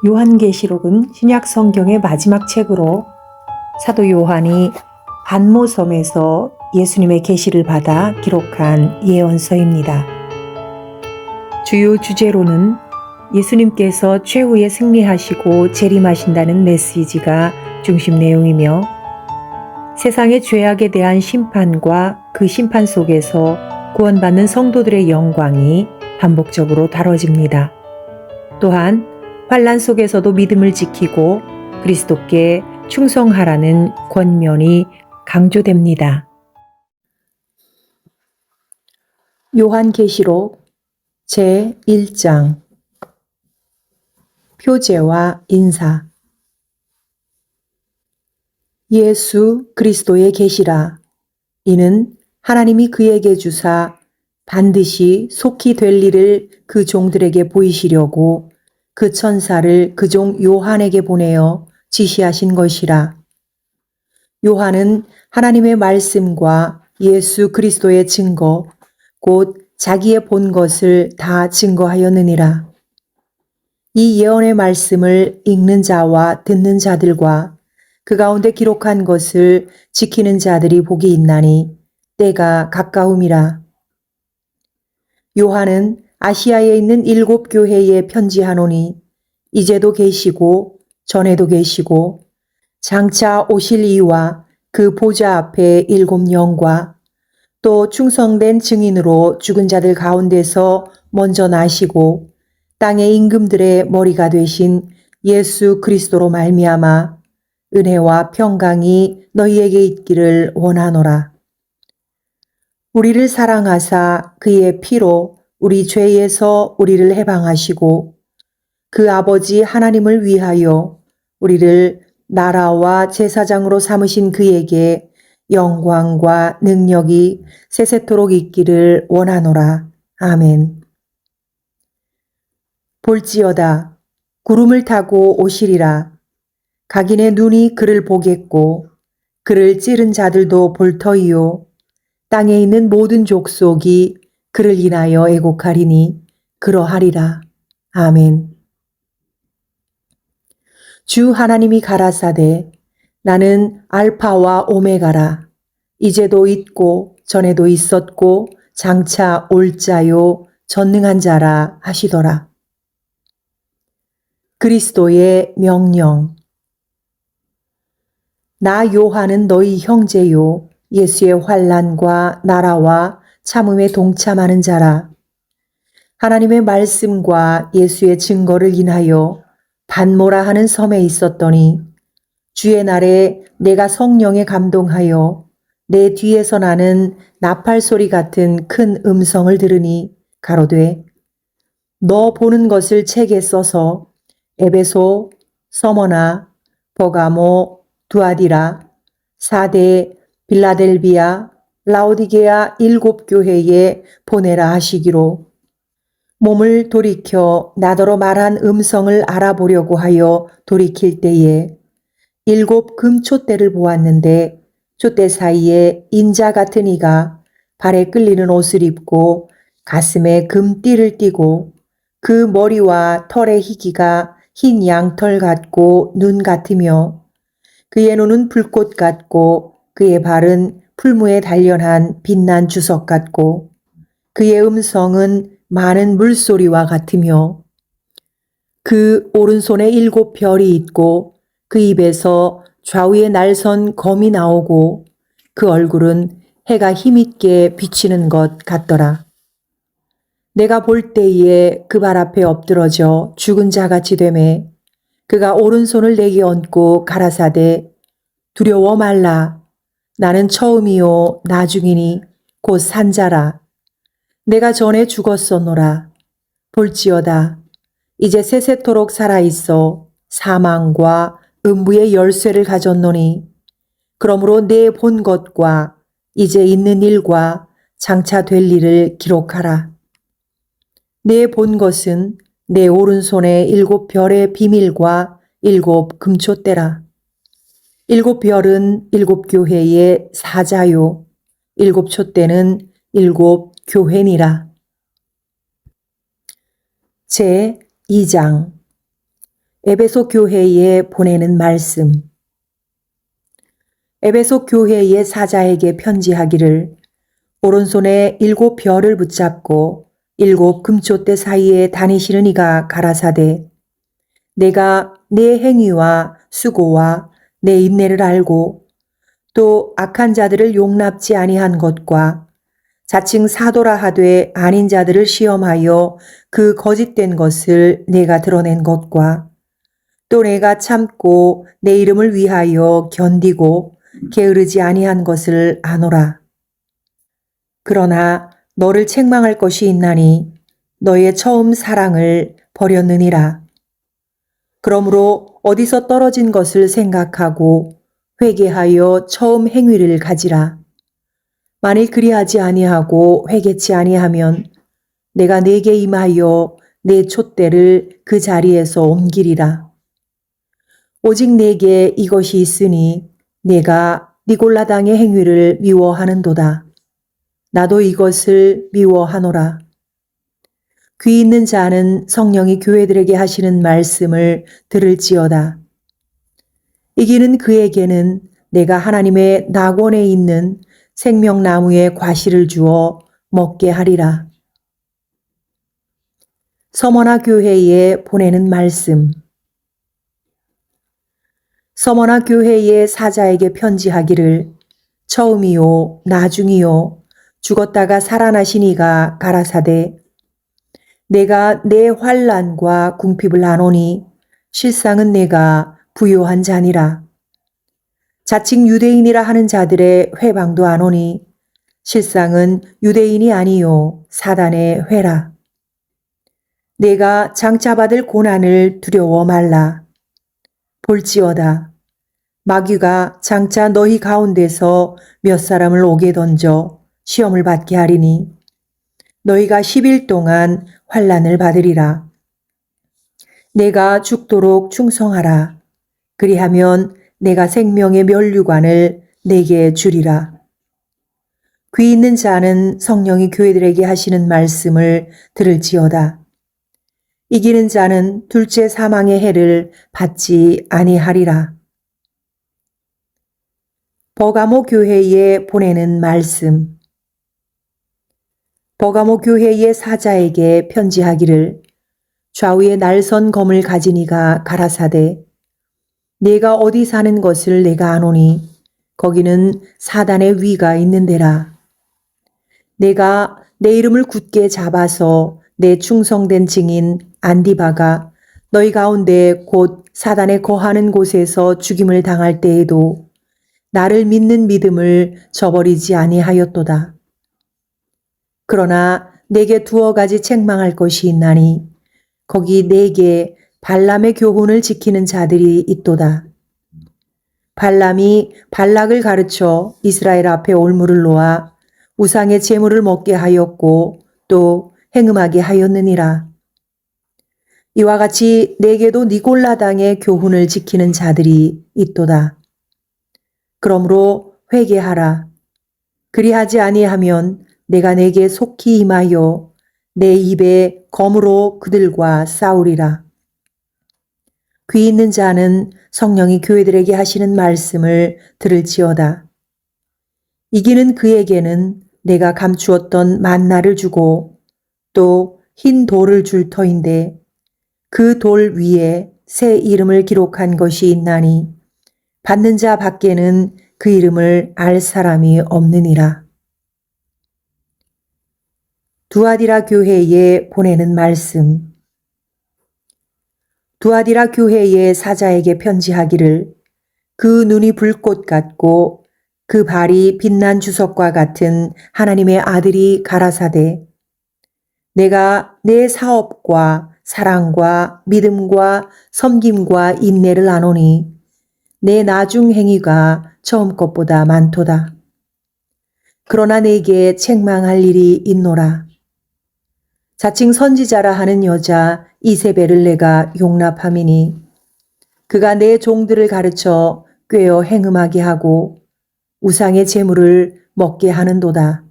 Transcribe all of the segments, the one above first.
요한계시록은 신약 성경의 마지막 책으로 사도 요한이 반모섬에서 예수님의 계시를 받아 기록한 예언서입니다. 주요 주제로는 예수님께서 최후에 승리하시고 재림하신다는 메시지가 중심 내용이며 세상의 죄악에 대한 심판과 그 심판 속에서 구원받는 성도들의 영광이 반복적으로 다뤄집니다. 또한 환난 속에서도 믿음을 지키고 그리스도께 충성하라는 권면이 강조됩니다. 요한계시록 제1장 표제와 인사. 예수 그리스도의 계시라. 이는 하나님이 그에게 주사 반드시 속히 될 일을 그 종들에게 보이시려고 그 천사를 그 종 요한에게 보내어 지시하신 것이라. 요한은 하나님의 말씀과 예수 그리스도의 증거, 곧 자기의 본 것을 다 증거하였느니라. 이 예언의 말씀을 읽는 자와 듣는 자들과 그 가운데 기록한 것을 지키는 자들이 복이 있나니 때가 가까움이라. 요한은 아시아에 있는 7 교회에 편지하노니 이제도 계시고 전에도 계시고 장차 오실 이와 그 보좌 앞에 7 영과 또 충성된 증인으로 죽은 자들 가운데서 먼저 나시고 땅의 임금들의 머리가 되신 예수 그리스도로 말미암아 은혜와 평강이 너희에게 있기를 원하노라. 우리를 사랑하사 그의 피로 우리 죄에서 우리를 해방하시고 그 아버지 하나님을 위하여 우리를 나라와 제사장으로 삼으신 그에게 영광과 능력이 세세토록 있기를 원하노라. 아멘. 볼지어다 구름을 타고 오시리라. 각인의 눈이 그를 보겠고 그를 찌른 자들도 볼 터이요 땅에 있는 모든 족속이 그를 인하여 애곡하리니 그러하리라. 아멘. 주 하나님이 가라사대 나는 알파와 오메가라. 이제도 있고 전에도 있었고 장차 올 자요 전능한 자라 하시더라. 그리스도의 명령. 나 요한은 너희 형제요 예수의 환난과 나라와 참음에 동참하는 자라. 하나님의 말씀과 예수의 증거를 인하여 반모라 하는 섬에 있었더니 주의 날에 내가 성령에 감동하여 내 뒤에서 나는 나팔 소리 같은 큰 음성을 들으니 가로되 너 보는 것을 책에 써서 에베소, 서머나, 버가모, 두아디라, 사데, 빌라델비아, 라오디게아 7 교회에 보내라 하시기로 몸을 돌이켜 나더러 말한 음성을 알아보려고 하여 돌이킬 때에 7 금촛대를 보았는데 촛대 사이에 인자 같은 이가 발에 끌리는 옷을 입고 가슴에 금띠를 띠고 그 머리와 털의 희기가 흰 양털 같고 눈 같으며 그의 눈은 불꽃 같고 그의 발은 풀무에 단련한 빛난 주석 같고 그의 음성은 많은 물소리와 같으며 그 오른손에 7 별이 있고 그 입에서 좌우에 날선 검이 나오고 그 얼굴은 해가 힘있게 비치는 것 같더라. 내가 볼 때에 그 발 앞에 엎드러져 죽은 자같이 되매 그가 오른손을 내게 얹고 가라사대 두려워 말라. 나는 처음이요 나중이니 곧 산자라. 내가 전에 죽었었노라. 볼지어다 이제 세세토록 살아있어 사망과 음부의 열쇠를 가졌노니 그러므로 내 본 것과 이제 있는 일과 장차 될 일을 기록하라. 내 본 것은 내 오른손에 7 별의 비밀과 7 금촛대라. 7 별은 7 교회의 사자요 7 촛대는 7 교회니라. 제2장 에베소 교회에 보내는 말씀. 에베소 교회의 사자에게 편지하기를 오른손에 7 별을 붙잡고 7 금촛대 사이에 다니시는 이가 가라사대 내가 내 행위와 수고와 내 인내를 알고 또 악한 자들을 용납지 아니한 것과 자칭 사도라 하되 아닌 자들을 시험하여 그 거짓된 것을 내가 드러낸 것과 또 내가 참고 내 이름을 위하여 견디고 게으르지 아니한 것을 아노라. 그러나 너를 책망할 것이 있나니 너의 처음 사랑을 버렸느니라. 그러므로 어디서 떨어진 것을 생각하고 회개하여 처음 행위를 가지라. 만일 그리하지 아니하고 회개치 아니하면 내가 네게 임하여 내 촛대를 그 자리에서 옮기리라. 오직 내게 이것이 있으니 내가 니골라당의 행위를 미워하는도다. 나도 이것을 미워하노라. 귀 있는 자는 성령이 교회들에게 하시는 말씀을 들을지어다. 이기는 그에게는 내가 하나님의 낙원에 있는 생명나무의 과실을 주어 먹게 하리라. 서머나 교회에 보내는 말씀. 서머나 교회의 사자에게 편지하기를 처음이요 나중이요 죽었다가 살아나신 이가 가라사대 내가 내 환난과 궁핍을 아노니 실상은 내가 부요한 자니라. 자칭 유대인이라 하는 자들의 회방도 아노니 실상은 유대인이 아니요 사단의 회라. 내가 장차 받을 고난을 두려워 말라. 볼지어다. 마귀가 장차 너희 가운데서 몇 사람을 오게 던져 시험을 받게 하리니 너희가 10일 동안 환난을 받으리라. 내가 죽도록 충성하라. 그리하면 내가 생명의 면류관을 내게 주리라. 귀 있는 자는 성령이 교회들에게 하시는 말씀을 들을지어다. 이기는 자는 둘째 사망의 해를 받지 아니하리라. 버가모 교회에 보내는 말씀. 버가모 교회의 사자에게 편지하기를 좌우에 날선 검을 가진 이가 가라사대 내가 어디 사는 것을 내가 아노니 거기는 사단의 위가 있는데라. 내가 내 이름을 굳게 잡아서 내 충성된 증인 안디바가 너희 가운데 곧 사단에 거하는 곳에서 죽임을 당할 때에도 나를 믿는 믿음을 저버리지 아니하였도다. 그러나 내게 2 가지 책망할 것이 있나니 거기 내게 발람의 교훈을 지키는 자들이 있도다. 발람이 발락을 가르쳐 이스라엘 앞에 올무를 놓아 우상의 제물을 먹게 하였고 또 행음하게 하였느니라. 이와 같이 내게도 니골라당의 교훈을 지키는 자들이 있도다. 그러므로 회개하라. 그리하지 아니하면 내가 내게 속히 임하여 내 입에 검으로 그들과 싸우리라. 귀 있는 자는 성령이 교회들에게 하시는 말씀을 들을지어다. 이기는 그에게는 내가 감추었던 만나를 주고 또 흰 돌을 줄 터인데 그 돌 위에 새 이름을 기록한 것이 있나니 받는 자 밖에는 그 이름을 알 사람이 없느니라. 두아디라 교회에 보내는 말씀. 두아디라 교회의 사자에게 편지하기를 그 눈이 불꽃 같고 그 발이 빛난 주석과 같은 하나님의 아들이 가라사대 내가 내 사업과 사랑과 믿음과 섬김과 인내를 아노니 내 나중 행위가 처음 것보다 많도다. 그러나 내게 책망할 일이 있노라. 자칭 선지자라 하는 여자 이세벨을 내가 용납함이니 그가 내 종들을 가르쳐 꾀어 행음하게 하고 우상의 제물을 먹게 하는도다.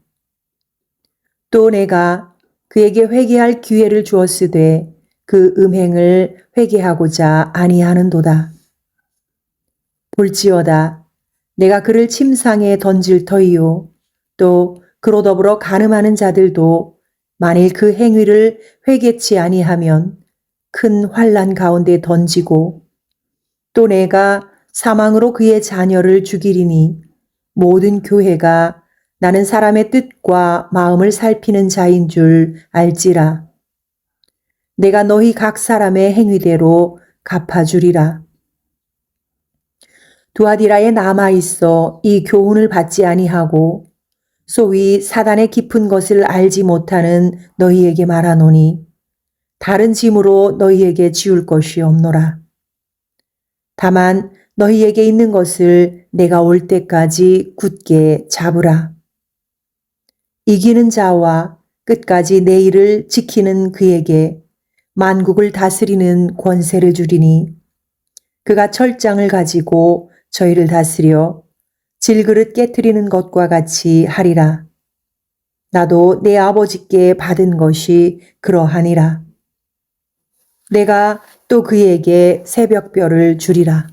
또 내가 그에게 회개할 기회를 주었으되 그 음행을 회개하고자 아니하는도다. 볼지어다 내가 그를 침상에 던질 터이요 또 그로 더불어 간음하는 자들도 만일 그 행위를 회개치 아니하면 큰 환난 가운데 던지고 또 내가 사망으로 그의 자녀를 죽이리니 모든 교회가 나는 사람의 뜻과 마음을 살피는 자인 줄 알지라. 내가 너희 각 사람의 행위대로 갚아주리라. 두아디라에 남아있어 이 교훈을 받지 아니하고 소위 사단의 깊은 것을 알지 못하는 너희에게 말하노니 다른 짐으로 너희에게 지울 것이 없노라. 다만 너희에게 있는 것을 내가 올 때까지 굳게 잡으라. 이기는 자와 끝까지 내 일을 지키는 그에게 만국을 다스리는 권세를 주리니 그가 철장을 가지고 저희를 다스려 질그릇 깨트리는 것과 같이 하리라. 나도 내 아버지께 받은 것이 그러하니라. 내가 또 그에게 새벽별을 주리라.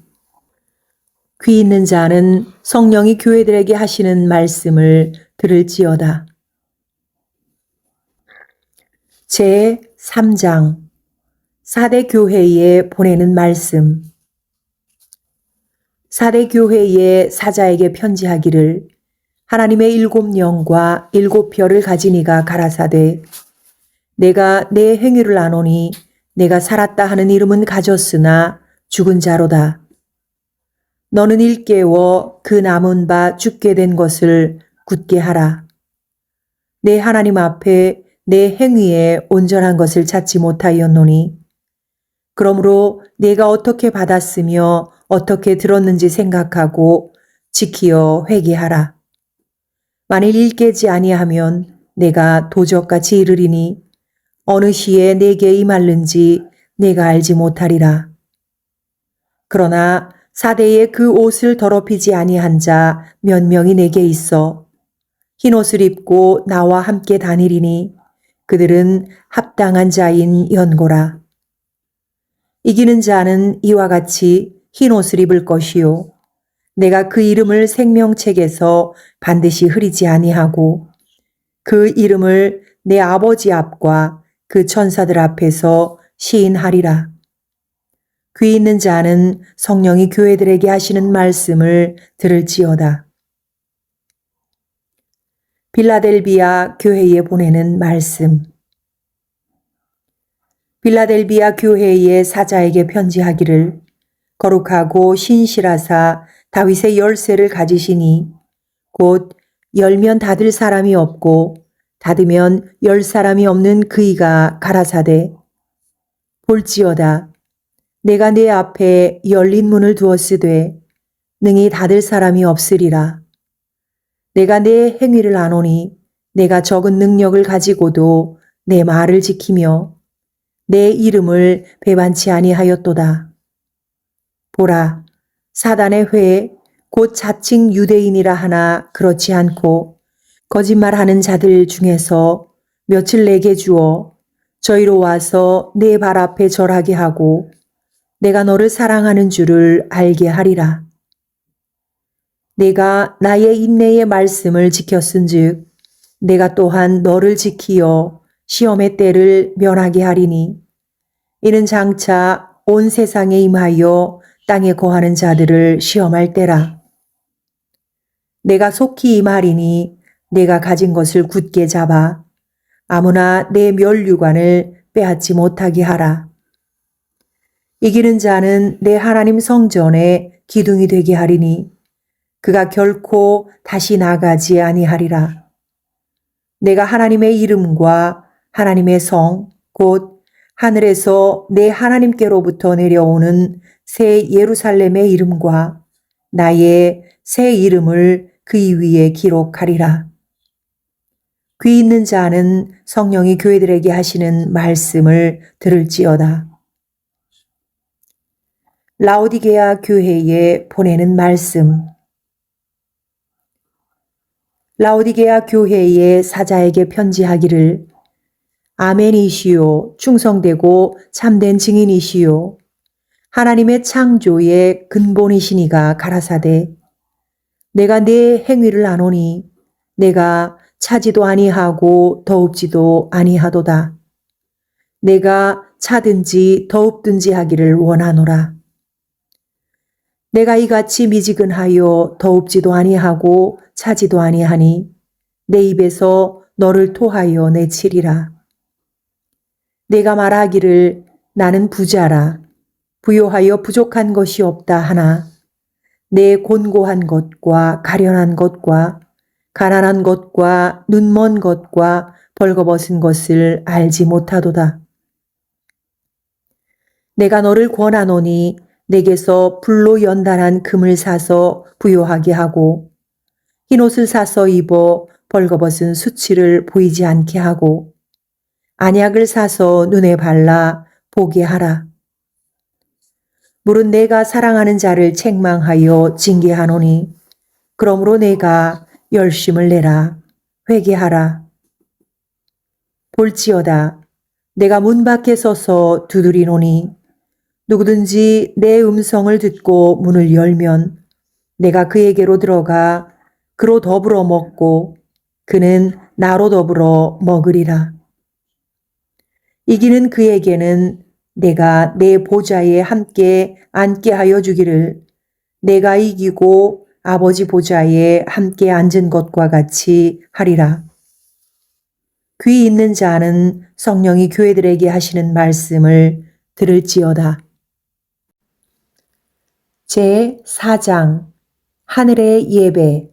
귀 있는 자는 성령이 교회들에게 하시는 말씀을 들을지어다. 제 3장 사대 교회에 보내는 말씀. 사대 교회의 사자에게 편지하기를 하나님의 7영과 7별을 가진 이가 가라사대 내가 내 행위를 아노니 내가 살았다 하는 이름은 가졌으나 죽은 자로다. 너는 일깨워 그 남은 바 죽게 된 것을 굳게 하라. 내 하나님 앞에 내 행위에 온전한 것을 찾지 못하였노니 그러므로 내가 어떻게 받았으며 어떻게 들었는지 생각하고 지키어 회개하라. 만일 일깨지 아니하면 내가 도적같이 이르리니 어느 시에 내게 임할는지 내가 알지 못하리라. 그러나 사대에 그 옷을 더럽히지 아니한 자 몇 명이 내게 있어 흰 옷을 입고 나와 함께 다니리니 그들은 합당한 자인 연고라. 이기는 자는 이와 같이 흰 옷을 입을 것이요 내가 그 이름을 생명책에서 반드시 흐리지 아니하고 그 이름을 내 아버지 앞과 그 천사들 앞에서 시인하리라. 귀 있는 자는 성령이 교회들에게 하시는 말씀을 들을지어다. 빌라델비아 교회에 보내는 말씀. 빌라델비아 교회의 사자에게 편지하기를 거룩하고 신실하사 다윗의 열쇠를 가지시니 곧 열면 닫을 사람이 없고 닫으면 열 사람이 없는 그이가 가라사대 볼지어다 내가 내 앞에 열린 문을 두었으되 능히 닫을 사람이 없으리라. 내가 내 행위를 아노니 내가 적은 능력을 가지고도 내 말을 지키며 내 이름을 배반치 아니하였도다. 보라, 사단의 회, 곧 자칭 유대인이라 하나 그렇지 않고 거짓말하는 자들 중에서 며칠 내게 주어 저희로 와서 내 발 앞에 절하게 하고 내가 너를 사랑하는 줄을 알게 하리라. 내가 나의 인내의 말씀을 지켰은즉 내가 또한 너를 지키어 시험의 때를 면하게 하리니 이는 장차 온 세상에 임하여 땅에 거하는 자들을 시험할 때라. 내가 속히 임하리니 내가 가진 것을 굳게 잡아 아무나 내 면류관을 빼앗지 못하게 하라. 이기는 자는 내 하나님 성전에 기둥이 되게 하리니 그가 결코 다시 나가지 아니하리라. 내가 하나님의 이름과 하나님의 성, 곧 하늘에서 내 하나님께로부터 내려오는 새 예루살렘의 이름과 나의 새 이름을 그 위에 기록하리라. 귀 있는 자는 성령이 교회들에게 하시는 말씀을 들을지어다. 라오디게아 교회에 보내는 말씀. 라오디게아 교회의 사자에게 편지하기를 아멘이시요 충성되고 참된 증인이시요 하나님의 창조의 근본이시니가 가라사대 내가 내 행위를 아노니 내가 차지도 아니하고 더웁지도 아니하도다. 내가 차든지 더웁든지 하기를 원하노라. 내가 이같이 미지근하여 더웁지도 아니하고 차지도 아니하니 내 입에서 너를 토하여 내치리라. 내가 말하기를 나는 부자라 부요하여 부족한 것이 없다 하나 내 곤고한 것과 가련한 것과 가난한 것과 눈먼 것과 벌거벗은 것을 알지 못하도다. 내가 너를 권하노니 내게서 불로 연단한 금을 사서 부요하게 하고 흰옷을 사서 입어 벌거벗은 수치를 보이지 않게 하고 안약을 사서 눈에 발라 보게 하라. 물은 내가 사랑하는 자를 책망하여 징계하노니 그러므로 내가 열심을 내라 회개하라. 볼지어다 내가 문 밖에 서서 두드리노니 누구든지 내 음성을 듣고 문을 열면 내가 그에게로 들어가 그로 더불어 먹고 그는 나로 더불어 먹으리라. 이기는 그에게는 내가 내 보좌에 함께 앉게 하여 주기를 내가 이기고 아버지 보좌에 함께 앉은 것과 같이 하리라. 귀 있는 자는 성령이 교회들에게 하시는 말씀을 들을지어다. 제4장 하늘의 예배.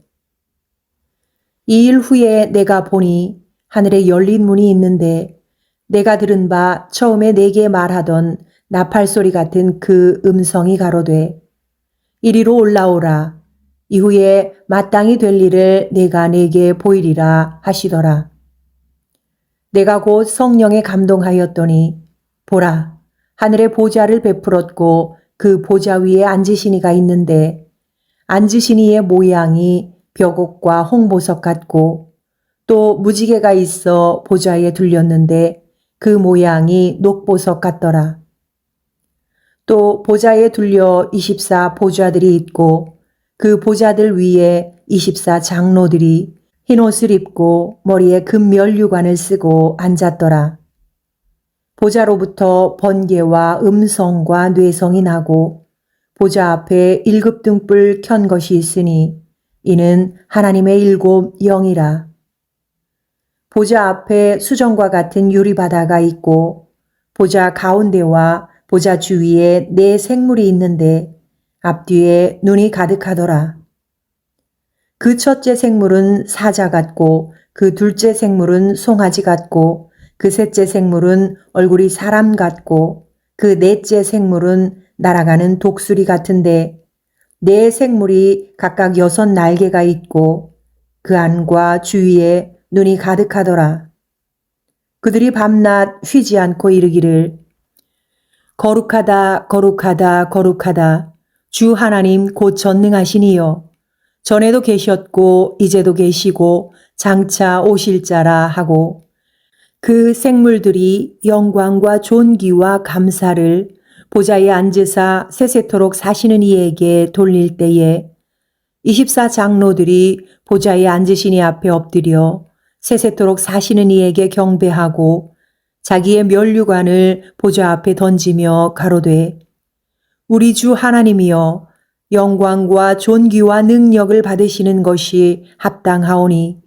이 일 후에 내가 보니 하늘에 열린 문이 있는데 내가 들은 바 처음에 내게 말하던 나팔 소리 같은 그 음성이 가로되 이리로 올라오라. 이후에 마땅히 될 일을 내가 내게 보이리라 하시더라. 내가 곧 성령에 감동하였더니 보라 하늘에 보좌를 베풀었고 그 보좌 위에 앉으신 이가 있는데 앉으신 이의 모양이 벽옥과 홍보석 같고 또 무지개가 있어 보좌에 둘렸는데 그 모양이 녹보석 같더라. 또 보좌에 둘려 24 보좌들이 있고 그 보좌들 위에 24 장로들이 흰옷을 입고 머리에 금 면류관을 쓰고 앉았더라. 보좌로부터 번개와 음성과 뇌성이 나고 보좌 앞에 7 등불 켠 것이 있으니 이는 하나님의 7 영이라. 보좌 앞에 수정과 같은 유리바다가 있고 보좌 가운데와 보좌 주위에 4 생물이 있는데 앞뒤에 눈이 가득하더라. 그 첫째 생물은 사자 같고 그 둘째 생물은 송아지 같고 그 셋째 생물은 얼굴이 사람 같고 그 넷째 생물은 날아가는 독수리 같은데 4 생물이 각각 6 날개가 있고 그 안과 주위에 눈이 가득하더라. 그들이 밤낮 쉬지 않고 이르기를 거룩하다 거룩하다 거룩하다 주 하나님 곧 전능하신 이여 전에도 계셨고 이제도 계시고 장차 오실 자라 하고 그 생물들이 영광과 존귀와 감사를 보좌에 앉으사 세세토록 사시는 이에게 돌릴 때에 24 장로들이 보좌에 앉으신 이 앞에 엎드려 세세토록 사시는 이에게 경배하고 자기의 면류관을 보좌 앞에 던지며 가로되 우리 주 하나님이여 영광과 존귀와 능력을 받으시는 것이 합당하오니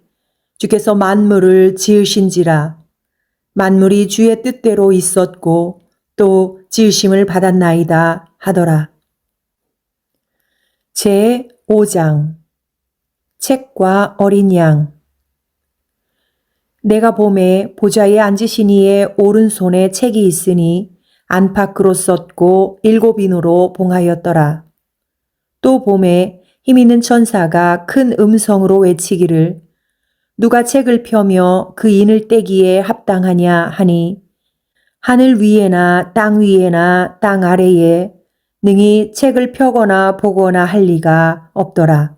주께서 만물을 지으신지라 만물이 주의 뜻대로 있었고 또 지으심을 받았나이다 하더라. 제5장 책과 어린 양. 내가 봄에 보좌에 앉으신 이의 오른손에 책이 있으니 안팎으로 썼고 7 인으로 봉하였더라. 또 봄에 힘있는 천사가 큰 음성으로 외치기를 누가 책을 펴며 그 인을 떼기에 합당하냐 하니 하늘 위에나 땅 위에나 땅 아래에 능히 책을 펴거나 보거나 할 리가 없더라.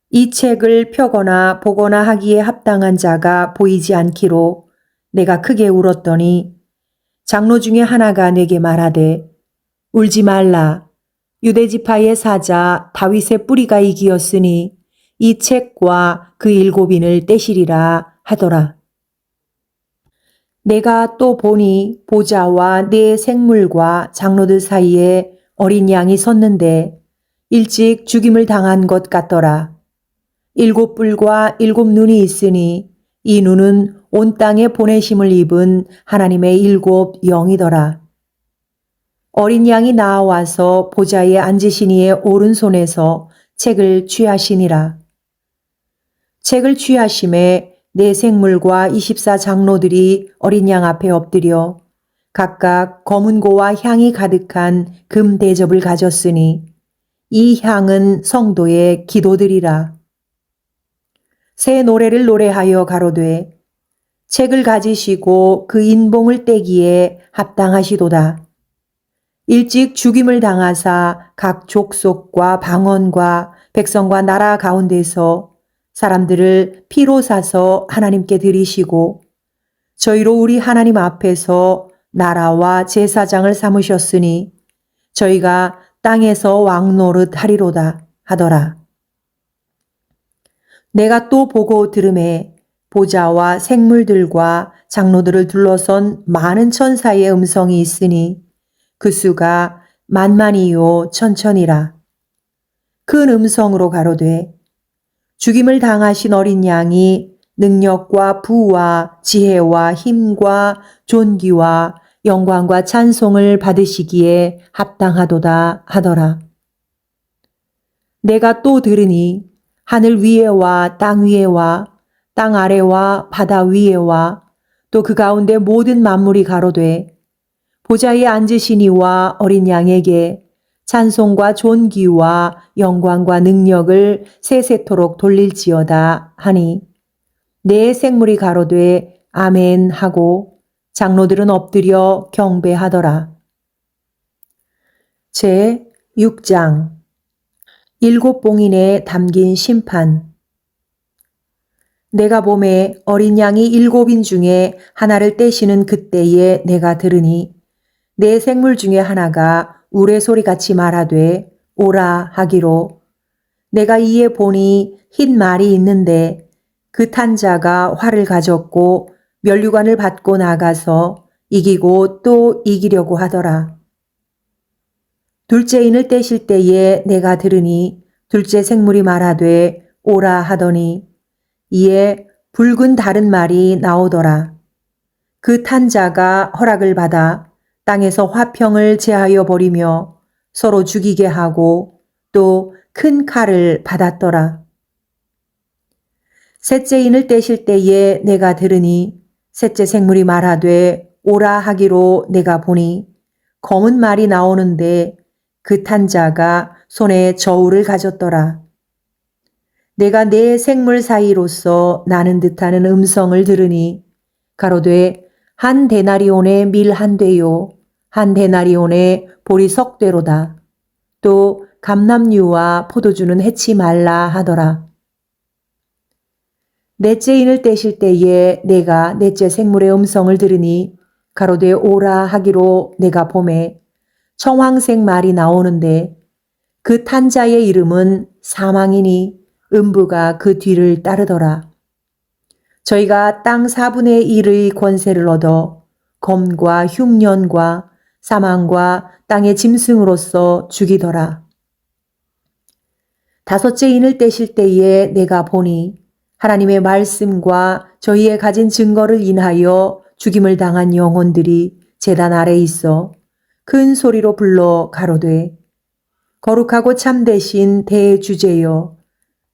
이 책을 펴거나 보거나 하기에 합당한 자가 보이지 않기로 내가 크게 울었더니 장로 중에 하나가 내게 말하되 울지 말라. 유대지파의 사자 다윗의 뿌리가 이기었으니 이 책과 그 7인을 떼시리라 하더라. 내가 또 보니 보좌와 네 생물과 장로들 사이에 어린 양이 섰는데 일찍 죽임을 당한 것 같더라. 7뿔과 7눈이 있으니 이 눈은 온 땅에 보내심을 입은 하나님의 7 영이더라. 어린 양이 나와서 보좌에 앉으신 이의 오른손에서 책을 취하시니라. 책을 취하심에 네 생물과 24 장로들이 어린 양 앞에 엎드려 각각 검은고와 향이 가득한 금 대접을 가졌으니 이 향은 성도의 기도들이라. 새 노래를 노래하여 가로되 책을 가지시고 그 인봉을 떼기에 합당하시도다. 일찍 죽임을 당하사 각 족속과 방언과 백성과 나라 가운데서 사람들을 피로 사서 하나님께 드리시고 저희로 우리 하나님 앞에서 나라와 제사장을 삼으셨으니 저희가 땅에서 왕노릇 하리로다 하더라. 내가 또 보고 들음에 보좌와 생물들과 장로들을 둘러선 많은 천사의 음성이 있으니 그 수가 만만이요 천천이라. 큰 음성으로 가로되 죽임을 당하신 어린 양이 능력과 부와 지혜와 힘과 존귀와 영광과 찬송을 받으시기에 합당하도다 하더라. 내가 또 들으니 하늘 위에와 땅 위에와 땅 아래와 바다 위에와 또 그 가운데 모든 만물이 가로되 보좌에 앉으신 이와 어린 양에게 찬송과 존귀와 영광과 능력을 세세토록 돌릴지어다 하니 네 생물이 가로되 아멘 하고 장로들은 엎드려 경배하더라. 제 6장 7 봉인에 담긴 심판. 내가 보매 어린 양이 7인 중에 하나를 떼시는 그때에 내가 들으니 네 생물 중에 하나가 우레소리같이 말하되 오라 하기로 내가 이에 보니 흰 말이 있는데 그 탄 자가 활을 가졌고 면류관을 받고 나가서 이기고 또 이기려고 하더라. 둘째 인을 떼실 때에 내가 들으니 둘째 생물이 말하되 오라 하더니 이에 붉은 다른 말이 나오더라. 그 탄 자가 허락을 받아 땅에서 화평을 제하여 버리며 서로 죽이게 하고 또 큰 칼을 받았더라. 셋째 인을 떼실 때에 내가 들으니 셋째 생물이 말하되 오라 하기로 내가 보니 검은 말이 나오는데 그 탄 자가 손에 저울을 가졌더라. 내가 네 생물 사이로서 나는 듯하는 음성을 들으니 가로되 한 데나리온의 밀 한 되요 한 데나리온의 보리 석 되로다. 또 감람류와 포도주는 해치 말라 하더라. 넷째 인을 떼실 때에 내가 넷째 생물의 음성을 들으니 가로되 오라 하기로 내가 보매 청황색 말이 나오는데 그 탄 자의 이름은 사망이니 음부가 그 뒤를 따르더라. 저희가 땅 4분의 1의 권세를 얻어 검과 흉년과 사망과 땅의 짐승으로서 죽이더라. 다섯째 인을 떼실 때에 내가 보니 하나님의 말씀과 저희의 가진 증거를 인하여 죽임을 당한 영혼들이 제단 아래 있어 큰 소리로 불러 가로되 거룩하고 참되신 대주제여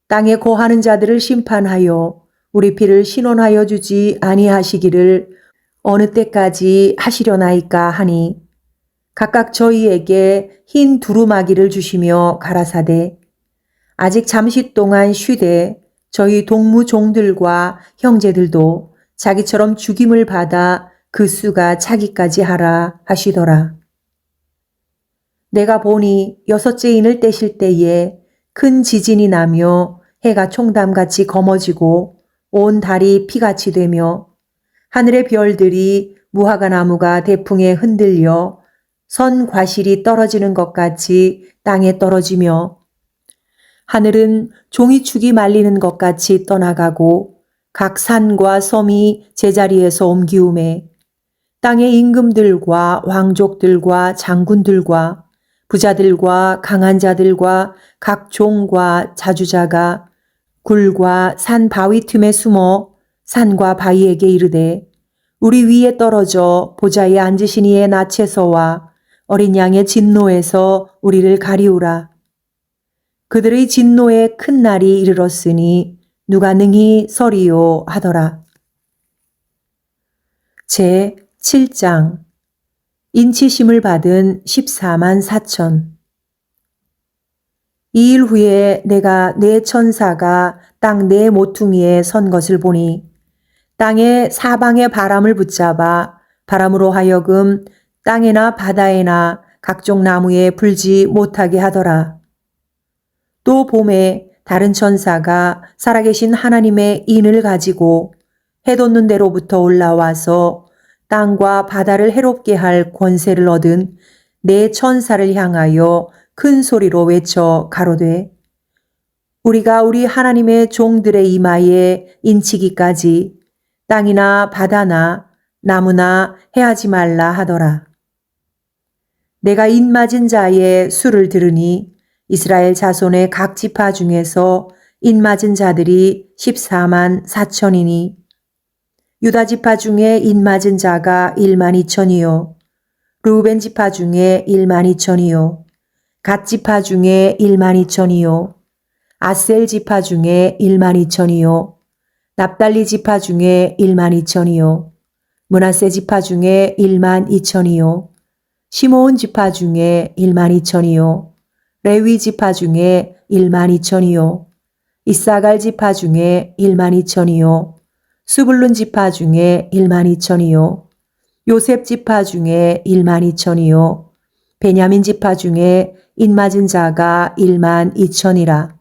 땅에 거하는 자들을 심판하여 우리 피를 신원하여 주지 아니하시기를 어느 때까지 하시려나이까 하니 각각 저희에게 흰 두루마기를 주시며 가라사대 아직 잠시 동안 쉬되 저희 동무종들과 형제들도 자기처럼 죽임을 받아 그 수가 차기까지 하라 하시더라. 내가 보니 여섯째 인을 떼실 때에 큰 지진이 나며 해가 총담같이 검어지고 온 달이 피같이 되며 하늘의 별들이 무화과나무가 대풍에 흔들려 선 과실이 떨어지는 것 같이 땅에 떨어지며 하늘은 종이축이 말리는 것 같이 떠나가고 각 산과 섬이 제자리에서 옮기우매 땅의 임금들과 왕족들과 장군들과 부자들과 강한 자들과 각 종과 자주자가 굴과 산 바위 틈에 숨어 산과 바위에게 이르되 우리 위에 떨어져 보좌에 앉으신 이의 낯에서와 어린 양의 진노에서 우리를 가리우라. 그들의 진노의 큰 날이 이르렀으니 누가 능히 서리요 하더라. 제 7장 인치심을 받은 14만 4천. 2일 후에 내가 네 천사가 땅 네 모퉁이에 선 것을 보니 땅의 사방의 바람을 붙잡아 바람으로 하여금 땅에나 바다에나 각종 나무에 불지 못하게 하더라. 또 봄에 다른 천사가 살아계신 하나님의 인을 가지고 해돋는 데로부터 올라와서 땅과 바다를 해롭게 할 권세를 얻은 네 천사를 향하여 큰 소리로 외쳐 가로되 우리가 우리 하나님의 종들의 이마에 인치기까지 땅이나 바다나 나무나 해하지 말라 하더라. 내가 인맞은 자의 수를 들으니 이스라엘 자손의 각 지파 중에서 인맞은 자들이 14만 4천이니 유다 지파 중에 인맞은 자가 1만 2천이요 르우벤 지파 중에 1만 2천이요 갓 지파 중에 1만 2천이요 아셀 지파 중에 1만 2천이요 납달리 지파 중에 1만 2천이요 므낫세 지파 중에 1만 2천이요 시므온 지파 중에 1만 2천이요 레위 지파 중에 1만 2천이요 이사갈 지파 중에 1만 2천이요 스불룬 지파 중에 1만 2천이요 요셉 지파 중에 1만 2천이요 베냐민 지파 중에 인맞은 자가 1만 2천이라.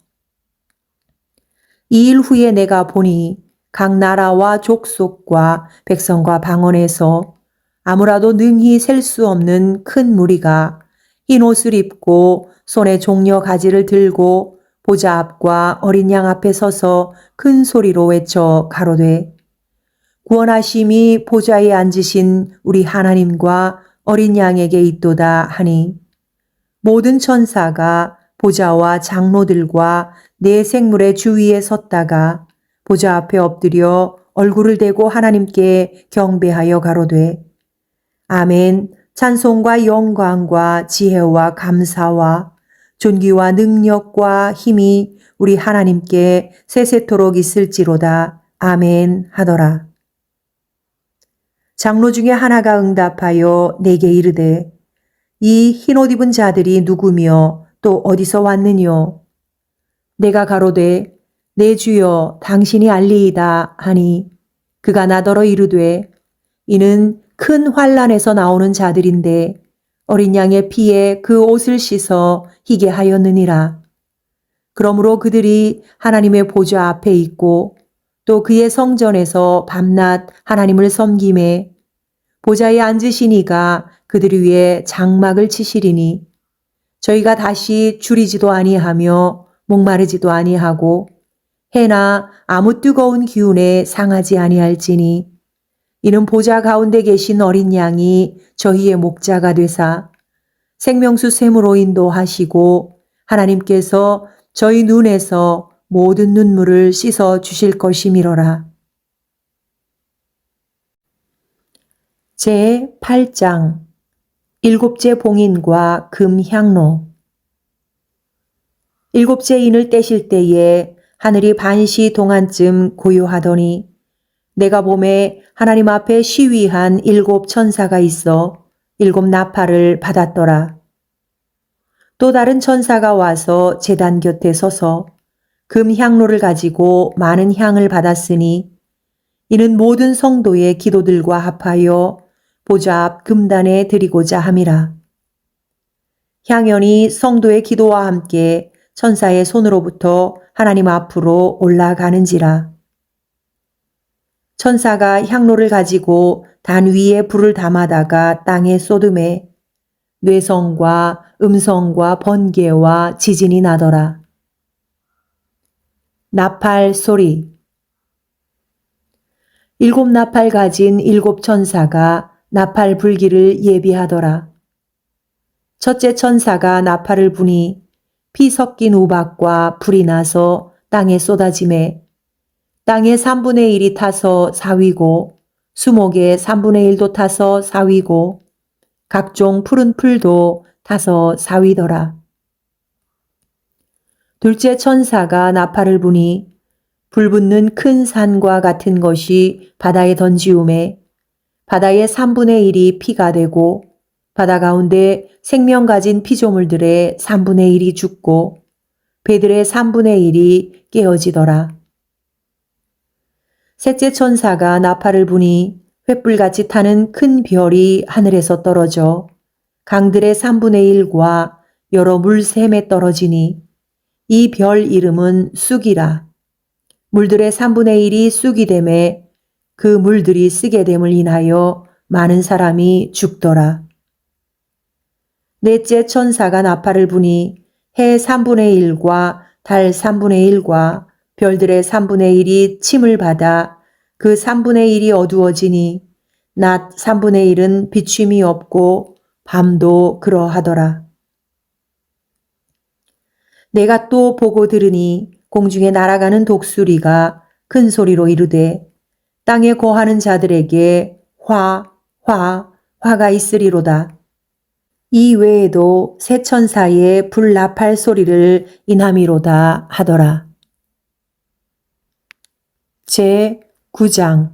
2일 후에 내가 보니 각 나라와 족속과 백성과 방언에서 아무라도 능히 셀 수 없는 큰 무리가 흰 옷을 입고 손에 종려 가지를 들고 보좌 앞과 어린 양 앞에 서서 큰 소리로 외쳐 가로되 구원하심이 보좌에 앉으신 우리 하나님과 어린 양에게 있도다 하니 모든 천사가 보좌와 장로들과 네 생물의 주위에 섰다가 보좌 앞에 엎드려 얼굴을 대고 하나님께 경배하여 가로되 아멘. 찬송과 영광과 지혜와 감사와 존귀와 능력과 힘이 우리 하나님께 세세토록 있을지로다. 아멘 하더라. 장로 중에 하나가 응답하여 내게 이르되 이 흰옷 입은 자들이 누구며 또 어디서 왔느뇨? 내가 가로되 내 주여 당신이 알리이다 하니 그가 나더러 이르되 이는 큰 환란에서 나오는 자들인데 어린 양의 피에 그 옷을 씻어 희게 하였느니라. 그러므로 그들이 하나님의 보좌 앞에 있고 또 그의 성전에서 밤낮 하나님을 섬김에 보좌에 앉으신 이가 그들 위에 장막을 치시리니 저희가 다시 줄이지도 아니하며 목마르지도 아니하고 해나 아무 뜨거운 기운에 상하지 아니할지니 이는 보좌 가운데 계신 어린 양이 저희의 목자가 되사 생명수 샘으로 인도하시고 하나님께서 저희 눈에서 모든 눈물을 씻어 주실 것이미로라. 제 8장 일곱째 봉인과 금향로. 일곱째 인을 떼실 때에 하늘이 반시 동안쯤 고요하더니 내가 봄에 하나님 앞에 시위한 7 천사가 있어 7 나팔을 받았더라. 또 다른 천사가 와서 제단 곁에 서서 금향로를 가지고 많은 향을 받았으니 이는 모든 성도의 기도들과 합하여 보좌 앞 금단에 드리고자 함이라. 향연이 성도의 기도와 함께 천사의 손으로부터 하나님 앞으로 올라가는지라. 천사가 향로를 가지고 단 위에 불을 담아다가 땅에 쏟음에 뇌성과 음성과 번개와 지진이 나더라. 나팔 소리. 7 나팔 가진 7 천사가 나팔 불기를 예비하더라. 첫째 천사가 나팔을 부니 피 섞인 우박과 불이 나서 땅에 쏟아지매 땅의 3분의 1이 타서 사위고 수목의 3분의 1도 타서 사위고 각종 푸른 풀도 타서 사위더라. 둘째 천사가 나팔을 부니 불붙는 큰 산과 같은 것이 바다에 던지움에 바다의 3분의 1이 피가 되고 바다 가운데 생명 가진 피조물들의 3분의 1이 죽고 배들의 3분의 1이 깨어지더라. 셋째 천사가 나팔을 부니 횃불같이 타는 큰 별이 하늘에서 떨어져 강들의 3분의 1과 여러 물샘에 떨어지니 이 별 이름은 쑥이라. 물들의 3분의 1이 쑥이 되매 그 물들이 쓰게 됨을 인하여 많은 사람이 죽더라. 넷째 천사가 나팔을 부니 해 3분의 1과 달 3분의 1과 별들의 3분의 1이 침을 받아 그 3분의 1이 어두워지니 낮 3분의 1은 비춤이 없고 밤도 그러하더라. 내가 또 보고 들으니 공중에 날아가는 독수리가 큰 소리로 이르되 땅에 거하는 자들에게 화가 있으리로다. 이 외에도 새 천사의 불나팔 소리를 인함이로다 하더라. 제 9장.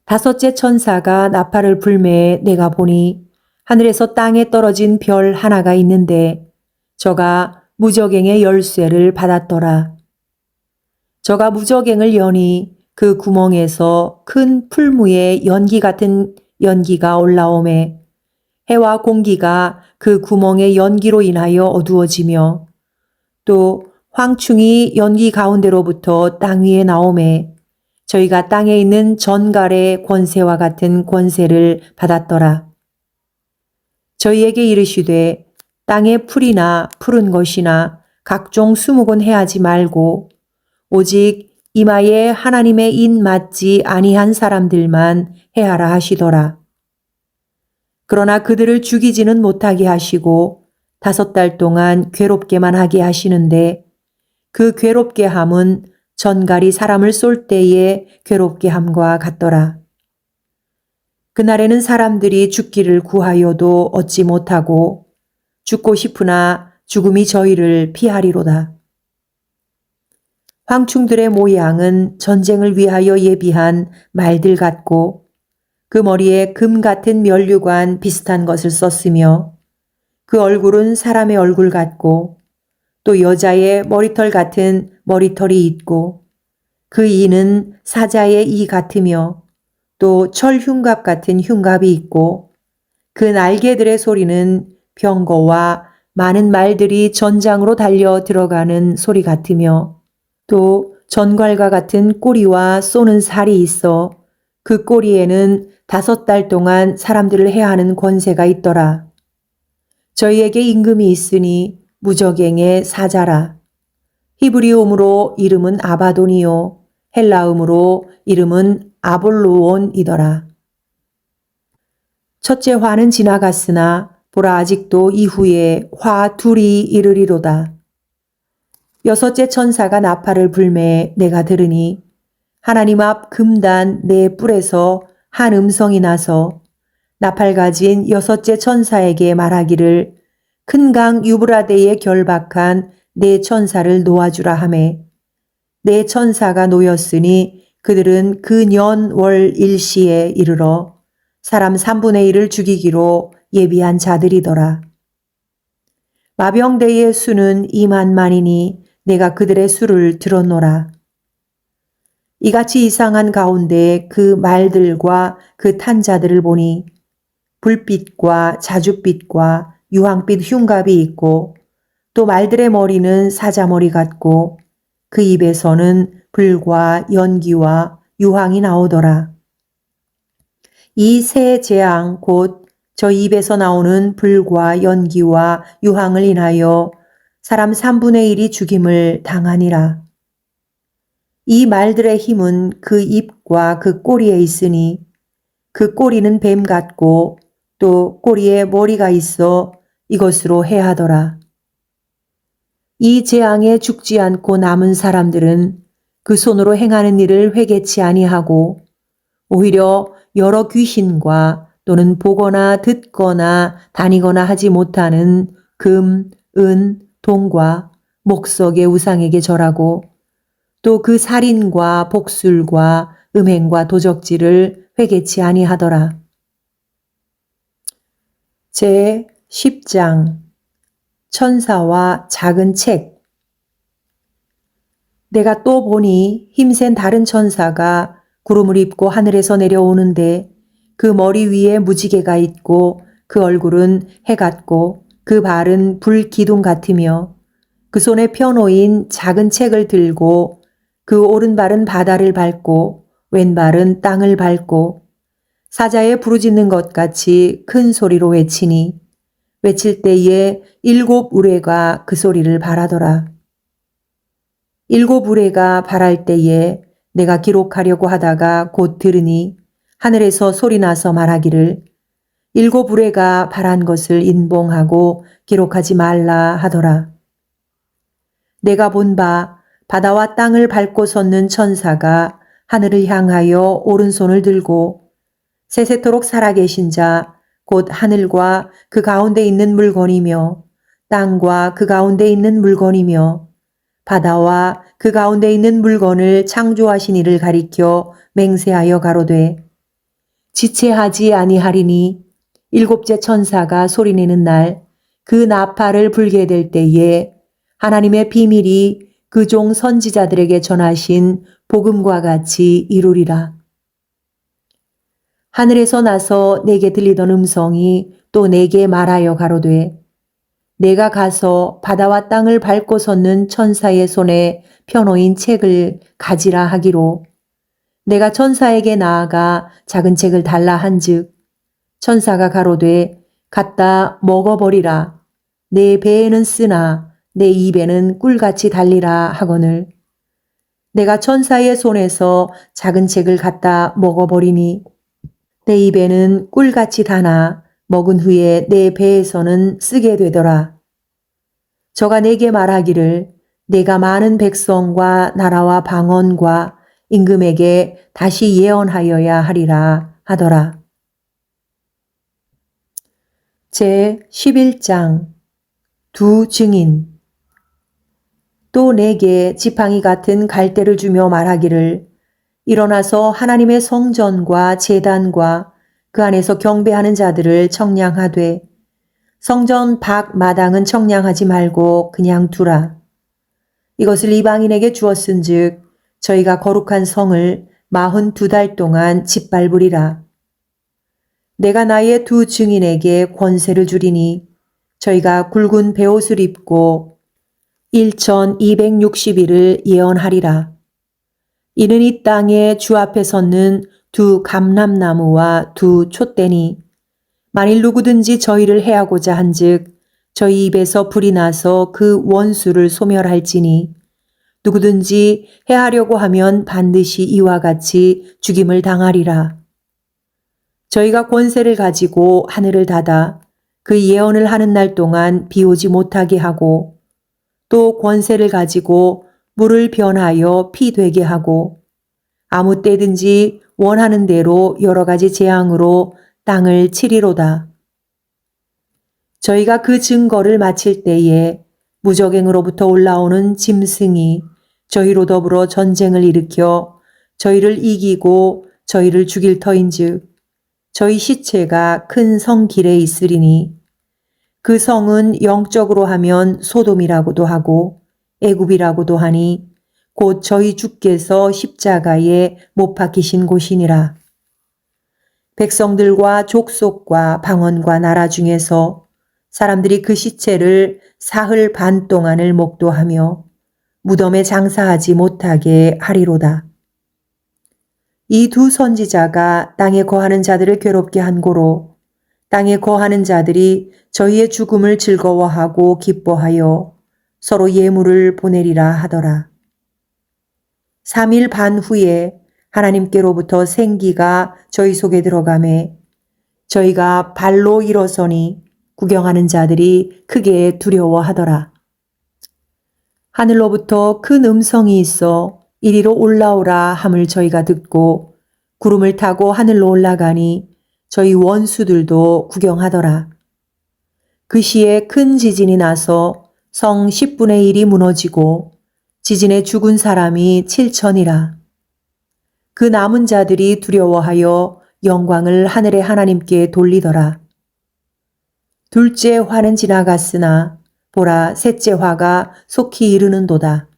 다섯째 천사가 나팔을 불매 내가 보니 하늘에서 땅에 떨어진 별 하나가 있는데 저가 무저갱의 열쇠를 받았더라. 저가 무저갱을 여니 그 구멍에서 큰 풀무에 연기 같은 연기가 올라오매 해와 공기가 그 구멍의 연기로 인하여 어두워지며 또 황충이 연기 가운데로부터 땅 위에 나오매 저희가 땅에 있는 전갈의 권세와 같은 권세를 받았더라. 저희에게 이르시되 땅의 풀이나 푸른 것이나 각종 수목은 해하지 말고 오직 이마에 하나님의 인 맞지 아니한 사람들만 해하라 하시더라. 그러나 그들을 죽이지는 못하게 하시고 5달 동안 괴롭게만 하게 하시는데 그 괴롭게 함은 전갈이 사람을 쏠 때에 괴롭게 함과 같더라. 그날에는 사람들이 죽기를 구하여도 얻지 못하고 죽고 싶으나 죽음이 저희를 피하리로다. 황충들의 모양은 전쟁을 위하여 예비한 말들 같고 그 머리에 금 같은 면류관 비슷한 것을 썼으며 그 얼굴은 사람의 얼굴 같고 또 여자의 머리털 같은 머리털이 있고 그 이는 사자의 이 같으며 또 철 흉갑 같은 흉갑이 있고 그 날개들의 소리는 병거와 많은 말들이 전장으로 달려 들어가는 소리 같으며 또 전갈과 같은 꼬리와 쏘는 살이 있어 그 꼬리에는 5달 동안 사람들을 해하는 권세가 있더라. 저희에게 임금이 있으니 무저갱의 사자라. 히브리음으로 이름은 아바돈이요 헬라음으로 이름은 아볼로온이더라. 첫째 화는 지나갔으나 보라 아직도 이후에 화 둘이 이르리로다. 여섯째 천사가 나팔을 불매 내가 들으니 하나님 앞 금단 네 뿔에서 한 음성이 나서 나팔 가진 여섯째 천사에게 말하기를 큰 강 유브라데에 결박한 네 천사를 놓아주라 하매 네 천사가 놓였으니 그들은 그 년 월 일시에 이르러 사람 3분의 1을 죽이기로 예비한 자들이더라. 마병대의 수는 2만만이니 내가 그들의 수를 들었노라. 이같이 이상한 가운데 그 말들과 그 탄 자들을 보니 불빛과 자줏빛과 유황빛 흉갑이 있고 또 말들의 머리는 사자머리 같고 그 입에서는 불과 연기와 유황이 나오더라. 이 세 재앙 곧 저 입에서 나오는 불과 연기와 유황을 인하여 사람 3분의 1이 죽임을 당하니라. 이 말들의 힘은 그 입과 그 꼬리에 있으니 그 꼬리는 뱀 같고 또 꼬리에 머리가 있어 이것으로 해하더라. 이 재앙에 죽지 않고 남은 사람들은 그 손으로 행하는 일을 회개치 아니하고 오히려 여러 귀신과 또는 보거나 듣거나 다니거나 하지 못하는 금, 은, 동과 목석의 우상에게 절하고 또 그 살인과 복술과 음행과 도적질을 회개치 아니하더라. 제 10장 천사와 작은 책. 내가 또 보니 힘센 다른 천사가 구름을 입고 하늘에서 내려오는데 그 머리 위에 무지개가 있고 그 얼굴은 해 같고 그 발은 불 기둥 같으며 그 손에 펴놓인 작은 책을 들고 그 오른발은 바다를 밟고 왼발은 땅을 밟고 사자에 부르짖는 것 같이 큰 소리로 외치니 외칠 때에 7 우레가 그 소리를 발하더라. 7 우레가 발할 때에 내가 기록하려고 하다가 곧 들으니 하늘에서 소리나서 말하기를 7 우레가 발한 것을 인봉하고 기록하지 말라 하더라. 내가 본 바 바다와 땅을 밟고 섰는 천사가 하늘을 향하여 오른손을 들고 세세토록 살아계신 자 곧 하늘과 그 가운데 있는 물건이며 땅과 그 가운데 있는 물건이며 바다와 그 가운데 있는 물건을 창조하신 이를 가리켜 맹세하여 가로되 지체하지 아니하리니 7째 천사가 소리내는 날 그 나팔을 불게 될 때에 하나님의 비밀이 그 종 선지자들에게 전하신 복음과 같이 이루리라. 하늘에서 나서 내게 들리던 음성이 또 내게 말하여 가로되 내가 가서 바다와 땅을 밟고 섰는 천사의 손에 펴놓인 책을 가지라 하기로 내가 천사에게 나아가 작은 책을 달라 한즉 천사가 가로되 갖다 먹어버리라. 내 배에는 쓰나 내 입에는 꿀같이 달리라 하거늘 내가 천사의 손에서 작은 책을 갖다 먹어버리니 내 입에는 꿀같이 다나 먹은 후에 내 배에서는 쓰게 되더라. 저가 내게 말하기를 내가 많은 백성과 나라와 방언과 임금에게 다시 예언하여야 하리라 하더라. 제 11장 두 증인. 또 내게 지팡이 같은 갈대를 주며 말하기를 일어나서 하나님의 성전과 제단과 그 안에서 경배하는 자들을 청량하되 성전 밖 마당은 청량하지 말고 그냥 두라. 이것을 이방인에게 주었은즉 저희가 거룩한 성을 42달 동안 짓밟으리라. 내가 나의 두 증인에게 권세를 주리니 저희가 굵은 베옷을 입고 1260일을 예언하리라. 이는 이 땅에 주 앞에 섰는 두 감람나무와 두 촛대니 만일 누구든지 저희를 해하고자 한즉 저희 입에서 불이 나서 그 원수를 소멸할지니 누구든지 해하려고 하면 반드시 이와 같이 죽임을 당하리라. 저희가 권세를 가지고 하늘을 닫아 그 예언을 하는 날 동안 비 오지 못하게 하고 또 권세를 가지고 물을 변하여 피 되게 하고 아무 때든지 원하는 대로 여러 가지 재앙으로 땅을 치리로다. 저희가 그 증거를 마칠 때에 무적행으로부터 올라오는 짐승이 저희로 더불어 전쟁을 일으켜 저희를 이기고 저희를 죽일 터인즉 저희 시체가 큰 성 길에 있으리니 그 성은 영적으로 하면 소돔이라고도 하고 애굽이라고도 하니 곧 저희 주께서 십자가에 못 박히신 곳이니라. 백성들과 족속과 방언과 나라 중에서 사람들이 그 시체를 사흘 반 동안을 목도하며 무덤에 장사하지 못하게 하리로다. 이 두 선지자가 땅에 거하는 자들을 괴롭게 한 고로 땅에 거하는 자들이 저희의 죽음을 즐거워하고 기뻐하여 서로 예물을 보내리라 하더라. 3일 반 후에 하나님께로부터 생기가 저희 속에 들어가매 저희가 발로 일어서니 구경하는 자들이 크게 두려워하더라. 하늘로부터 큰 음성이 있어 이리로 올라오라 함을 저희가 듣고 구름을 타고 하늘로 올라가니 저희 원수들도 구경하더라. 그 시에 큰 지진이 나서 성 10분의 1이 무너지고 지진에 죽은 사람이 7천이라. 그 남은 자들이 두려워하여 영광을 하늘의 하나님께 돌리더라. 둘째 화는 지나갔으나 보라 셋째 화가 속히 이르는도다.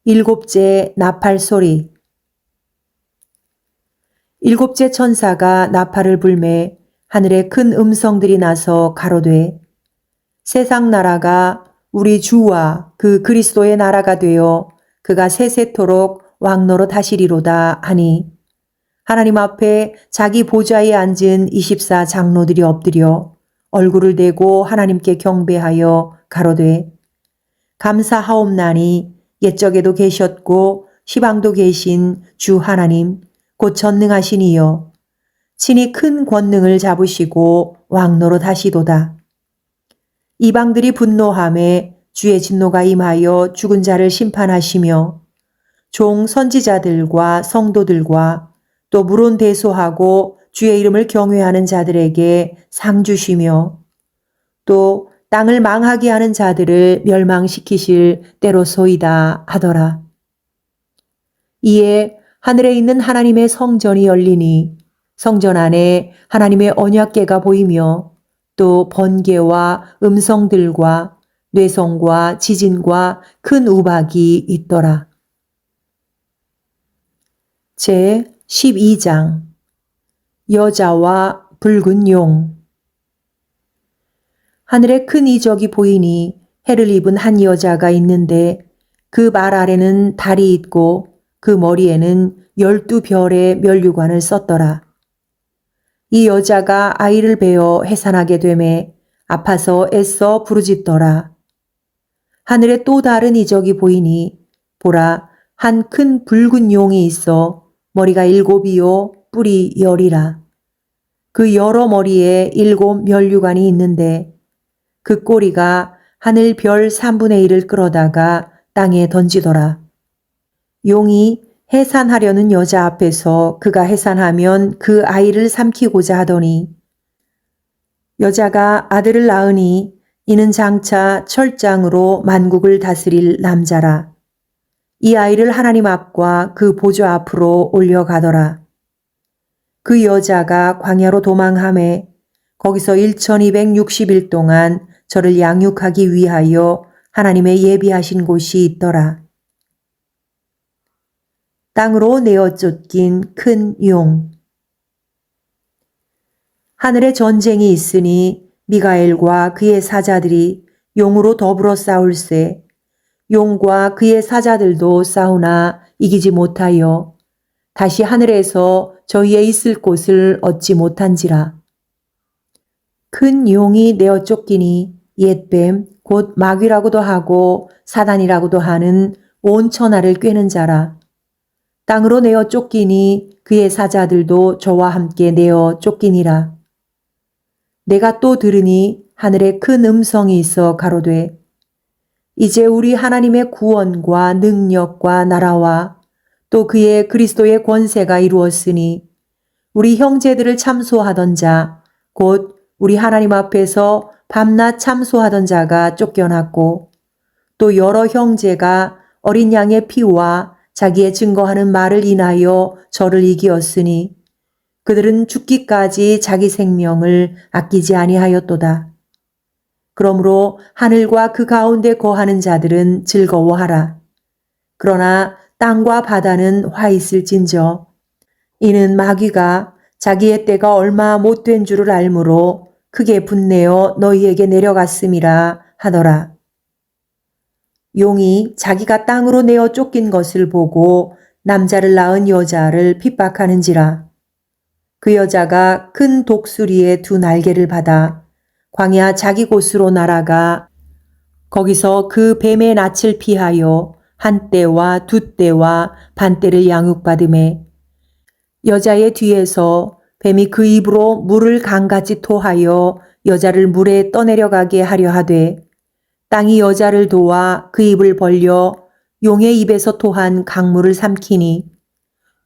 일곱째 나팔 소리. 일곱째 천사가 나팔을 불매 하늘에 큰 음성들이 나서 가로되 세상 나라가 우리 주와 그 그리스도의 나라가 되어 그가 세세토록 왕노릇 하시리로다 하니 하나님 앞에 자기 보좌에 앉은 24 장로들이 엎드려 얼굴을 대고 하나님께 경배하여 가로되 감사하옵나니 옛적에도 계셨고 시방도 계신 주 하나님 곧 전능하신 이여 친히 큰 권능을 잡으시고 왕노릇 하시도다. 이방들이 분노하매 주의 진노가 임하여 죽은 자를 심판하시며 종 선지자들과 성도들과 또 물론 대소하고 주의 이름을 경외하는 자들에게 상 주시며 또 땅을 망하게 하는 자들을 멸망시키실 때로소이다 하더라. 이에 하늘에 있는 하나님의 성전이 열리니 성전 안에 하나님의 언약궤가 보이며 또 번개와 음성들과 뇌성과 지진과 큰 우박이 있더라. 제 12장 여자와 붉은 용. 하늘에 큰 이적이 보이니 해를 입은 한 여자가 있는데 그 말 아래는 달이 있고 그 머리에는 12별의 면류관을 썼더라. 이 여자가 아이를 베어 해산하게 되매 아파서 애써 부르짖더라. 하늘에 또 다른 이적이 보이니 보라 한 큰 붉은 용이 있어 머리가 7이요 뿔이 10이라. 그 여러 머리에 7 면류관이 있는데 그 꼬리가 하늘 별 3분의 1을 끌어다가 땅에 던지더라. 용이 해산하려는 여자 앞에서 그가 해산하면 그 아이를 삼키고자 하더니 여자가 아들을 낳으니 이는 장차 철장으로 만국을 다스릴 남자라. 이 아이를 하나님 앞과 그 보좌 앞으로 올려가더라. 그 여자가 광야로 도망하매 거기서 1260일 동안 저를 양육하기 위하여 하나님의 예비하신 곳이 있더라. 땅으로 내어 쫓긴 큰 용. 하늘에 전쟁이 있으니 미가엘과 그의 사자들이 용으로 더불어 싸울세 용과 그의 사자들도 싸우나 이기지 못하여 다시 하늘에서 저희의 있을 곳을 얻지 못한지라. 큰 용이 내어 쫓기니 옛뱀 곧 마귀라고도 하고 사단이라고도 하는 온 천하를 꿰는 자라. 땅으로 내어 쫓기니 그의 사자들도 저와 함께 내어 쫓기니라. 내가 또 들으니 하늘에 큰 음성이 있어 가로되 이제 우리 하나님의 구원과 능력과 나라와 또 그의 그리스도의 권세가 이루었으니 우리 형제들을 참소하던 자 곧 우리 하나님 앞에서 밤낮 참소하던 자가 쫓겨났고 또 여러 형제가 어린 양의 피와 자기의 증거하는 말을 인하여 저를 이기었으니 그들은 죽기까지 자기 생명을 아끼지 아니하였도다. 그러므로 하늘과 그 가운데 거하는 자들은 즐거워하라. 그러나 땅과 바다는 화 있을진저 이는 마귀가 자기의 때가 얼마 못된 줄을 알므로 크게 분내어 너희에게 내려갔음이라 하더라. 용이 자기가 땅으로 내어 쫓긴 것을 보고 남자를 낳은 여자를 핍박하는지라. 그 여자가 큰 독수리의 두 날개를 받아 광야 자기 곳으로 날아가 거기서 그 뱀의 낯을 피하여 한 떼와 두 떼와 반 떼를 양육받음에 여자의 뒤에서 뱀이 그 입으로 물을 강같이 토하여 여자를 물에 떠내려가게 하려 하되 땅이 여자를 도와 그 입을 벌려 용의 입에서 토한 강물을 삼키니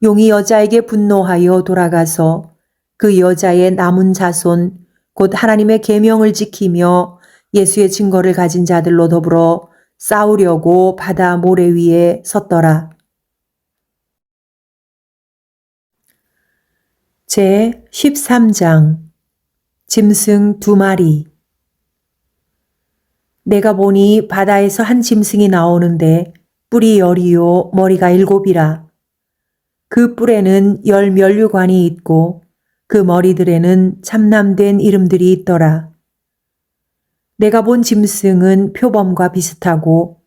용이 여자에게 분노하여 돌아가서 그 여자의 남은 자손 곧 하나님의 계명을 지키며 예수의 증거를 가진 자들로 더불어 싸우려고 바다 모래 위에 섰더라. 제 13장 짐승 두 마리. 내가 보니 바다에서 한 짐승이 나오는데 뿔이 10이요 머리가 7이라. 그 뿔에는 10 면류관이 있고 그 머리들에는 참남된 이름들이 있더라. 내가 본 짐승은 표범과 비슷하고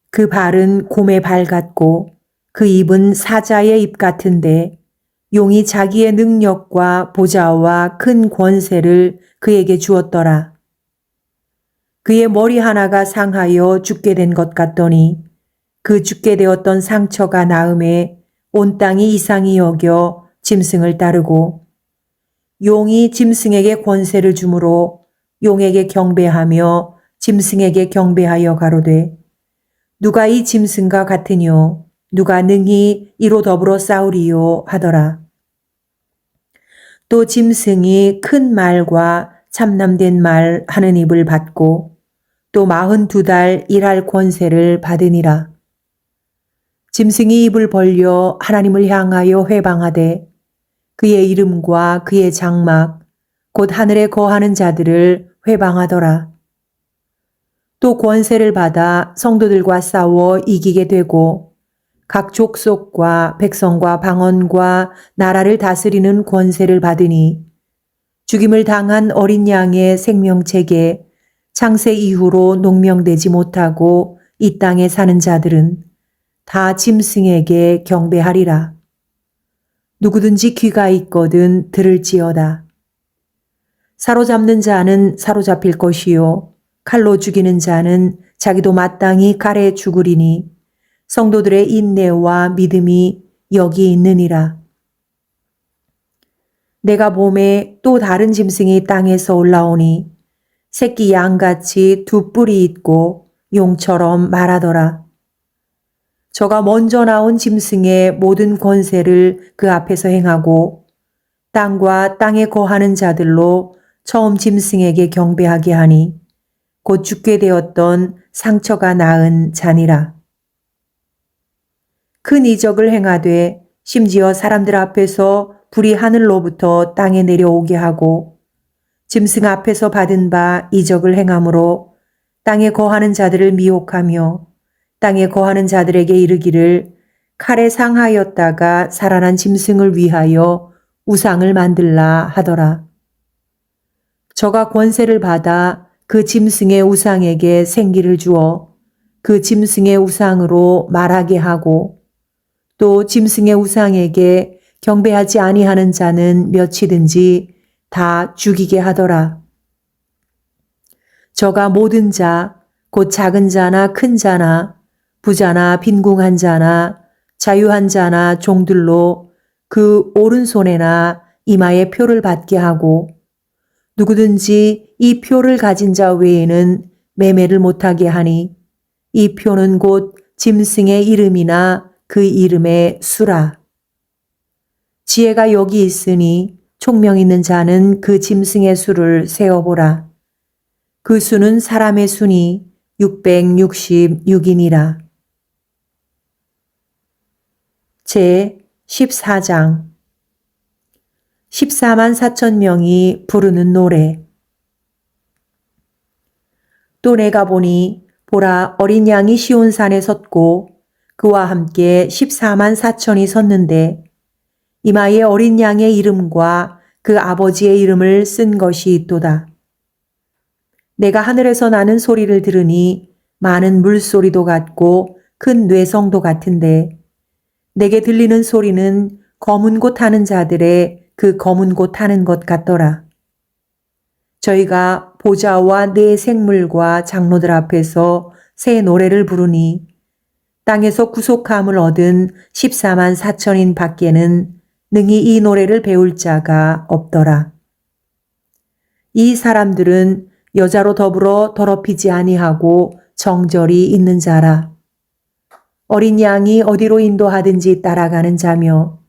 그 발은 곰의 발 같고 그 입은 사자의 입 같은데 용이 자기의 능력과 보좌와 큰 권세를 그에게 주었더라. 그의 머리 하나가 상하여 죽게 된 것 같더니 그 죽게 되었던 상처가 나음에 온 땅이 이상히 여겨 짐승을 따르고 용이 짐승에게 권세를 주므로 용에게 경배하며 짐승에게 경배하여 가로되 누가 이 짐승과 같으뇨 누가 능히 이로 더불어 싸우리요 하더라. 또 짐승이 큰 말과 참남된 말 하는 입을 받고 또 42달 일할 권세를 받으니라. 짐승이 입을 벌려 하나님을 향하여 회방하되 그의 이름과 그의 장막 곧 하늘에 거하는 자들을 회방하더라. 또 권세를 받아 성도들과 싸워 이기게 되고 각 족속과 백성과 방언과 나라를 다스리는 권세를 받으니 죽임을 당한 어린 양의 생명책에 창세 이후로 농명되지 못하고 이 땅에 사는 자들은 다 짐승에게 경배하리라. 누구든지 귀가 있거든 들을지어다. 사로잡는 자는 사로잡힐 것이요 칼로 죽이는 자는 자기도 마땅히 칼에 죽으리니 성도들의 인내와 믿음이 여기 있느니라. 내가 봄에 또 다른 짐승이 땅에서 올라오니 새끼 양같이 두 뿔이 있고 용처럼 말하더라. 저가 먼저 나온 짐승의 모든 권세를 그 앞에서 행하고 땅과 땅에 거하는 자들로 처음 짐승에게 경배하게 하니 곧 죽게 되었던 상처가 나은 자니라. 큰 이적을 행하되 심지어 사람들 앞에서 불이 하늘로부터 땅에 내려오게 하고 짐승 앞에서 받은 바 이적을 행함으로 땅에 거하는 자들을 미혹하며 땅에 거하는 자들에게 이르기를 칼에 상하였다가 살아난 짐승을 위하여 우상을 만들라 하더라. 저가 권세를 받아 그 짐승의 우상에게 생기를 주어 그 짐승의 우상으로 말하게 하고 또 짐승의 우상에게 경배하지 아니하는 자는 몇이든지 다 죽이게 하더라. 저가 모든 자, 곧 작은 자나 큰 자나 부자나 빈궁한 자나 자유한 자나 종들로 그 오른손에나 이마에 표를 받게 하고 누구든지 이 표를 가진 자 외에는 매매를 못하게 하니 이 표는 곧 짐승의 이름이나 그 이름의 수라. 지혜가 여기 있으니 총명 있는 자는 그 짐승의 수를 세어보라. 그 수는 사람의 수니 666이니라. 제 14장 14만 4천 명이 부르는 노래. 또 내가 보니 보라 어린 양이 시온산에 섰고 그와 함께 14만 4천이 섰는데 이마에 어린 양의 이름과 그 아버지의 이름을 쓴 것이 있도다. 내가 하늘에서 나는 소리를 들으니 많은 물소리도 같고 큰 뇌성도 같은데 내게 들리는 소리는 검은 곳 하는 자들의 그 검은 곳 하는 것 같더라. 저희가 보좌와 네 생물과 장로들 앞에서 새 노래를 부르니 땅에서 구속함을 얻은 14만 4천인 밖에는 능히 이 노래를 배울 자가 없더라. 이 사람들은 여자로 더불어 더럽히지 아니하고 정절이 있는 자라. 어린 양이 어디로 인도하든지 따라가는 자며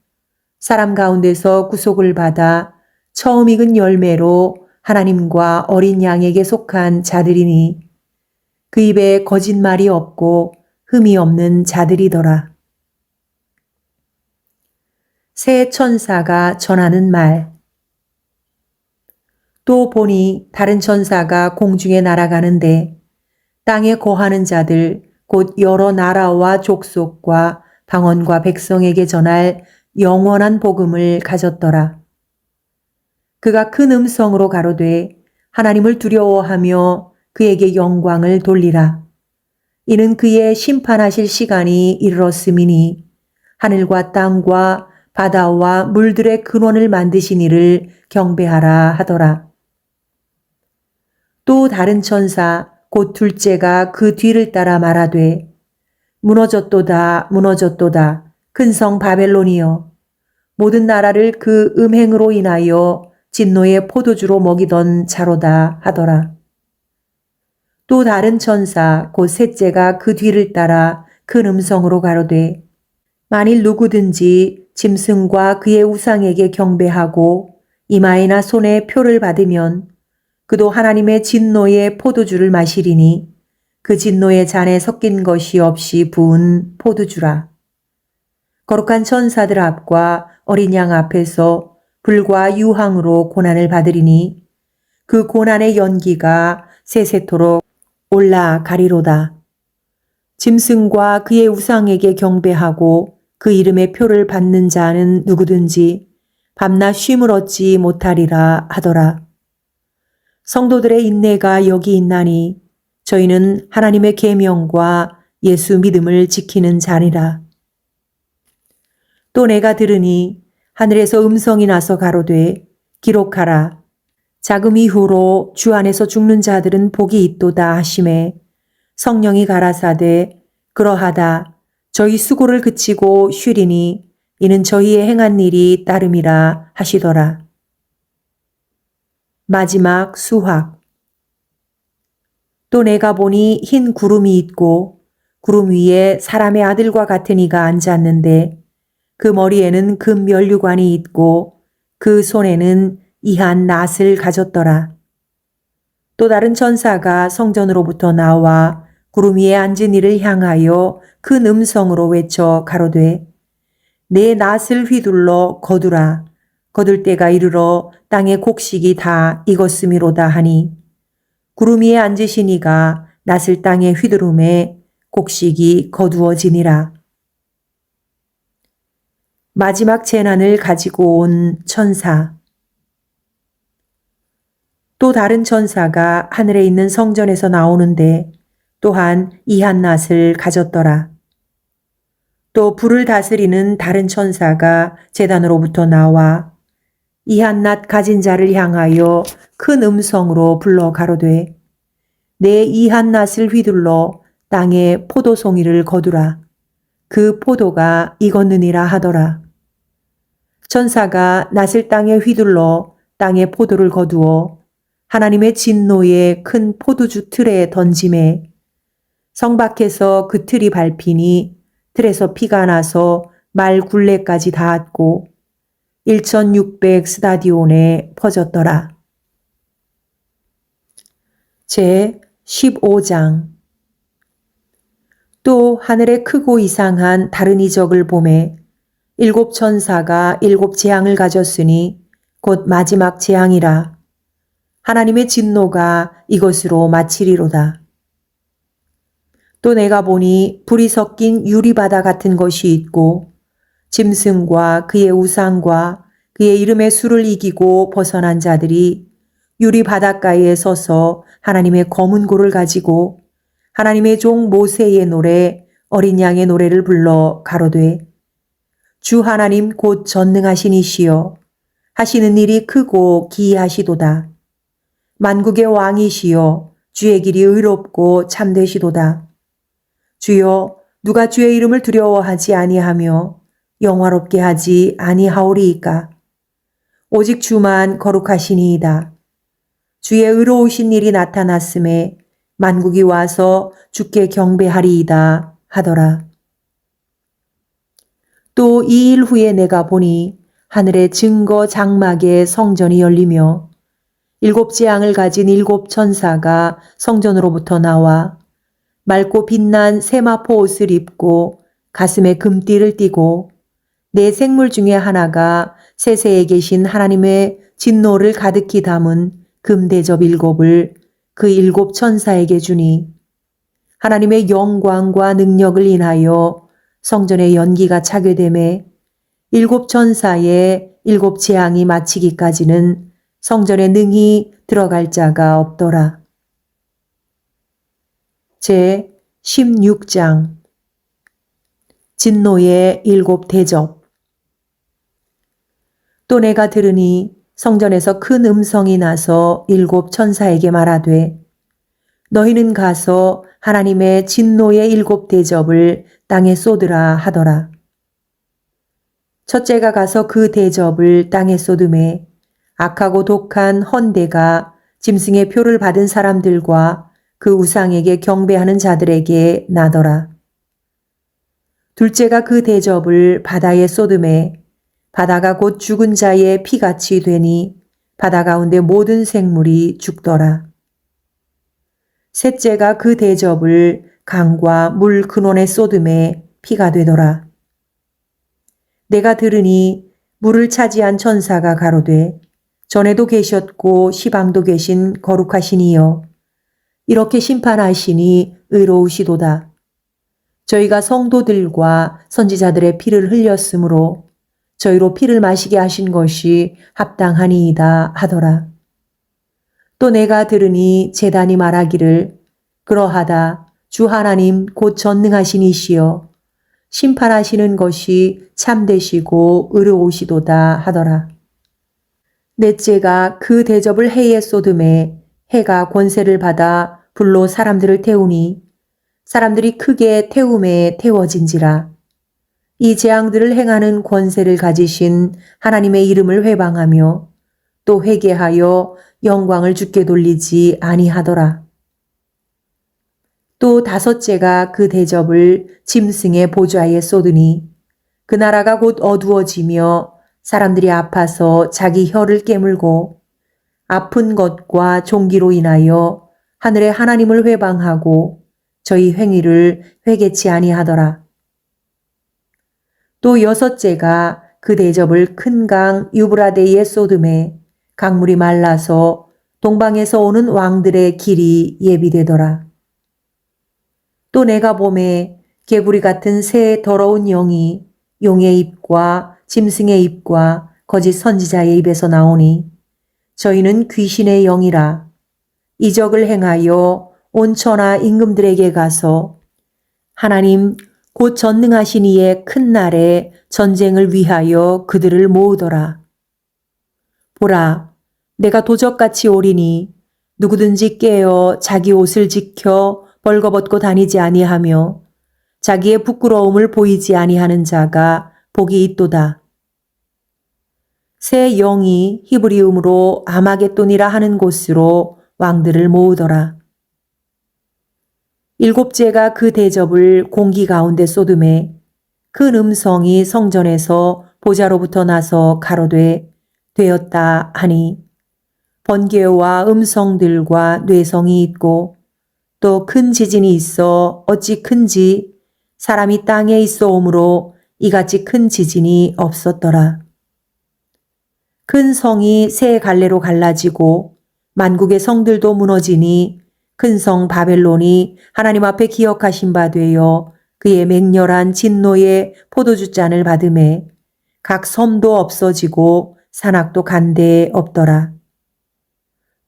사람 가운데서 구속을 받아 처음 익은 열매로 하나님과 어린 양에게 속한 자들이니 그 입에 거짓말이 없고 흠이 없는 자들이더라. 새 천사가 전하는 말. 또 보니 다른 천사가 공중에 날아가는데 땅에 거하는 자들 곧 여러 나라와 족속과 방언과 백성에게 전할 영원한 복음을 가졌더라. 그가 큰 음성으로 가로되 하나님을 두려워하며 그에게 영광을 돌리라. 이는 그의 심판하실 시간이 이르렀음이니 하늘과 땅과 바다와 물들의 근원을 만드신 이를 경배하라 하더라. 또 다른 천사 곧 둘째가 그 뒤를 따라 말하되 무너졌도다 무너졌도다 큰 성 바벨론이여 모든 나라를 그 음행으로 인하여 진노의 포도주로 먹이던 자로다 하더라. 또 다른 천사 곧 셋째가 그 뒤를 따라 큰 음성으로 가로되 만일 누구든지 짐승과 그의 우상에게 경배하고 이마에나 손에 표를 받으면 그도 하나님의 진노의 포도주를 마시리니 그 진노의 잔에 섞인 것이 없이 부은 포도주라. 거룩한 천사들 앞과 어린 양 앞에서 불과 유황으로 고난을 받으리니 그 고난의 연기가 세세토록 올라가리로다. 짐승과 그의 우상에게 경배하고 그 이름의 표를 받는 자는 누구든지 밤낮 쉼을 얻지 못하리라 하더라. 성도들의 인내가 여기 있나니 저희는 하나님의 계명과 예수 믿음을 지키는 자니라. 또 내가 들으니 하늘에서 음성이 나서 가로되 기록하라. 자금 이후로 주 안에서 죽는 자들은 복이 있도다 하심에 성령이 가라사대 그러하다. 저희 수고를 그치고 쉬리니 이는 저희의 행한 일이 따름이라 하시더라. 마지막 수확. 또 내가 보니 흰 구름이 있고 구름 위에 사람의 아들과 같은 이가 앉았는데 그 머리에는 금 면류관이 있고 그 손에는 이한 낫을 가졌더라. 또 다른 천사가 성전으로부터 나와 구름 위에 앉은 이를 향하여 큰 음성으로 외쳐 가로되 내 낫을 휘둘러 거두라. 거둘 때가 이르러 땅의 곡식이 다 익었음이로다 하니 구름 위에 앉으신 이가 낫을 땅에 휘두름에 곡식이 거두어지니라. 마지막 재난을 가지고 온 천사. 또 다른 천사가 하늘에 있는 성전에서 나오는데 또한 이한 낫을 가졌더라. 또 불을 다스리는 다른 천사가 제단으로부터 나와 이한 낫 가진 자를 향하여 큰 음성으로 불러 가로되 내 이한 낫을 휘둘러 땅에 포도송이를 거두라. 그 포도가 익었느니라 하더라. 천사가 낫을 땅에 휘둘러 땅에 포도를 거두어 하나님의 진노의 큰 포도주 틀에 던짐에 성 밖에서 그 틀이 밟히니 틀에서 피가 나서 말 굴레까지 닿았고 1600 스타디온에 퍼졌더라. 제 15장. 또 하늘에 크고 이상한 다른 이적을 보매 일곱 천사가 일곱 재앙을 가졌으니 곧 마지막 재앙이라. 하나님의 진노가 이것으로 마치리로다. 또 내가 보니 불이 섞인 유리바다 같은 것이 있고 짐승과 그의 우상과 그의 이름의 수를 이기고 벗어난 자들이 유리 바닷가에 서서 하나님의 검은 고를 가지고 하나님의 종 모세의 노래 어린 양의 노래를 불러 가로되 주 하나님 곧 전능하신 이시여 하시는 일이 크고 기이하시도다. 만국의 왕이시여 주의 길이 의롭고 참되시도다. 주여 누가 주의 이름을 두려워하지 아니하며 영화롭게 하지 아니하오리이까. 오직 주만 거룩하시니이다. 주의 의로우신 일이 나타났음에 만국이 와서 주께 경배하리이다 하더라. 또 이 일 후에 내가 보니 하늘의 증거 장막에 성전이 열리며 일곱 재앙을 가진 일곱 천사가 성전으로부터 나와 맑고 빛난 세마포 옷을 입고 가슴에 금띠를 띠고 네 생물 중에 하나가 세세에 계신 하나님의 진노를 가득히 담은 금대접 일곱을 그 일곱 천사에게 주니 하나님의 영광과 능력을 인하여 성전의 연기가 차게 되매 일곱 천사의 일곱 재앙이 마치기까지는 성전에 능히 들어갈 자가 없더라. 제 16장 진노의 일곱 대접. 또 내가 들으니 성전에서 큰 음성이 나서 일곱 천사에게 말하되 너희는 가서 하나님의 진노의 일곱 대접을 땅에 쏟으라 하더라. 첫째가 가서 그 대접을 땅에 쏟음에 악하고 독한 헌대가 짐승의 표를 받은 사람들과 그 우상에게 경배하는 자들에게 나더라. 둘째가 그 대접을 바다에 쏟음에 바다가 곧 죽은 자의 피같이 되니 바다 가운데 모든 생물이 죽더라. 셋째가 그 대접을 강과 물 근원에 쏟음에 피가 되더라. 내가 들으니 물을 차지한 천사가 가로되 전에도 계셨고 시방도 계신 거룩하시니여 이렇게 심판하시니 의로우시도다. 저희가 성도들과 선지자들의 피를 흘렸으므로 저희로 피를 마시게 하신 것이 합당하니이다 하더라. 또 내가 들으니 제단이 말하기를 그러하다 주 하나님 곧 전능하신 이시여 심판하시는 것이 참되시고 의로우시도다 하더라. 넷째가 그 대접을 해에 쏟음에 해가 권세를 받아 불로 사람들을 태우니 사람들이 크게 태움에 태워진지라. 이 재앙들을 행하는 권세를 가지신 하나님의 이름을 회방하며 또 회개하여 영광을 주께 돌리지 아니하더라. 또 다섯째가 그 대접을 짐승의 보좌에 쏟으니 그 나라가 곧 어두워지며 사람들이 아파서 자기 혀를 깨물고 아픈 것과 종기로 인하여 하늘의 하나님을 회방하고 저희 행위를 회개치 아니하더라. 또 여섯째가 그 대접을 큰 강 유브라데에 쏟음에 강물이 말라서 동방에서 오는 왕들의 길이 예비되더라. 또 내가 보매 개구리 같은 새 더러운 영이 용의 입과 짐승의 입과 거짓 선지자의 입에서 나오니 저희는 귀신의 영이라. 이적을 행하여 온 천하 임금들에게 가서 하나님 곧 전능하신 이의 큰 날에 전쟁을 위하여 그들을 모으더라. 보라, 내가 도적같이 오리니 누구든지 깨어 자기 옷을 지켜 벌거벗고 다니지 아니하며 자기의 부끄러움을 보이지 아니하는 자가 복이 있도다. 새 영이 히브리음으로 아마겟돈이라 하는 곳으로 왕들을 모으더라. 일곱째가 그 대접을 공기 가운데 쏟음에 큰 음성이 성전에서 보좌로부터 나서 가로되 되었다 하니 번개와 음성들과 뇌성이 있고 또 큰 지진이 있어 어찌 큰지 사람이 땅에 있어 오므로 이같이 큰 지진이 없었더라. 큰 성이 세 갈래로 갈라지고 만국의 성들도 무너지니 큰 성 바벨론이 하나님 앞에 기억하신 바 되어 그의 맹렬한 진노의 포도주 잔을 받음에 각 섬도 없어지고 산악도 간데에 없더라.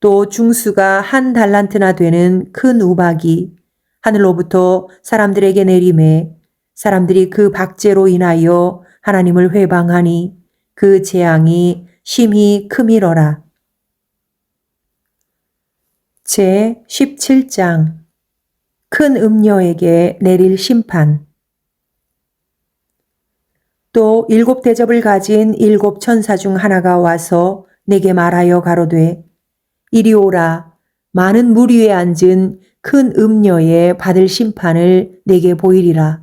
또 중수가 한 달란트나 되는 큰 우박이 하늘로부터 사람들에게 내림에 사람들이 그 박제로 인하여 하나님을 회방하니 그 재앙이 심히 크미러라. 제 17장 큰 음녀에게 내릴 심판. 또 7 대접을 가진 7 천사 중 하나가 와서 내게 말하여 가로되 이리 오라. 많은 물 위에 앉은 큰 음녀의 받을 심판을 내게 보이리라.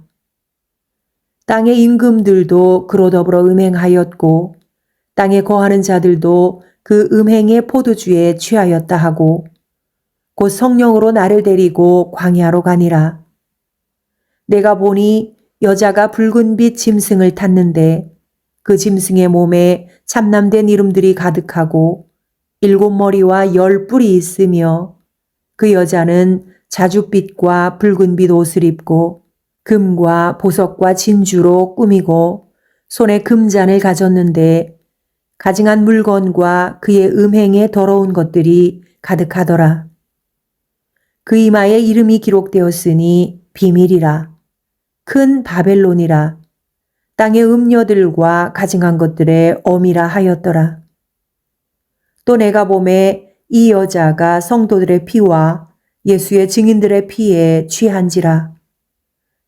땅의 임금들도 그로 더불어 음행하였고 땅에 거하는 자들도 그 음행의 포도주에 취하였다 하고 곧 성령으로 나를 데리고 광야로 가니라. 내가 보니 여자가 붉은 빛 짐승을 탔는데 그 짐승의 몸에 참남된 이름들이 가득하고 7 머리와 10 뿔이 있으며 그 여자는 자줏빛과 붉은 빛 옷을 입고 금과 보석과 진주로 꾸미고 손에 금잔을 가졌는데 가증한 물건과 그의 음행에 더러운 것들이 가득하더라. 그 이마에 이름이 기록되었으니 비밀이라. 큰 바벨론이라. 땅의 음녀들과 가증한 것들의 어미라 하였더라. 또 내가 보매 이 여자가 성도들의 피와 예수의 증인들의 피에 취한지라.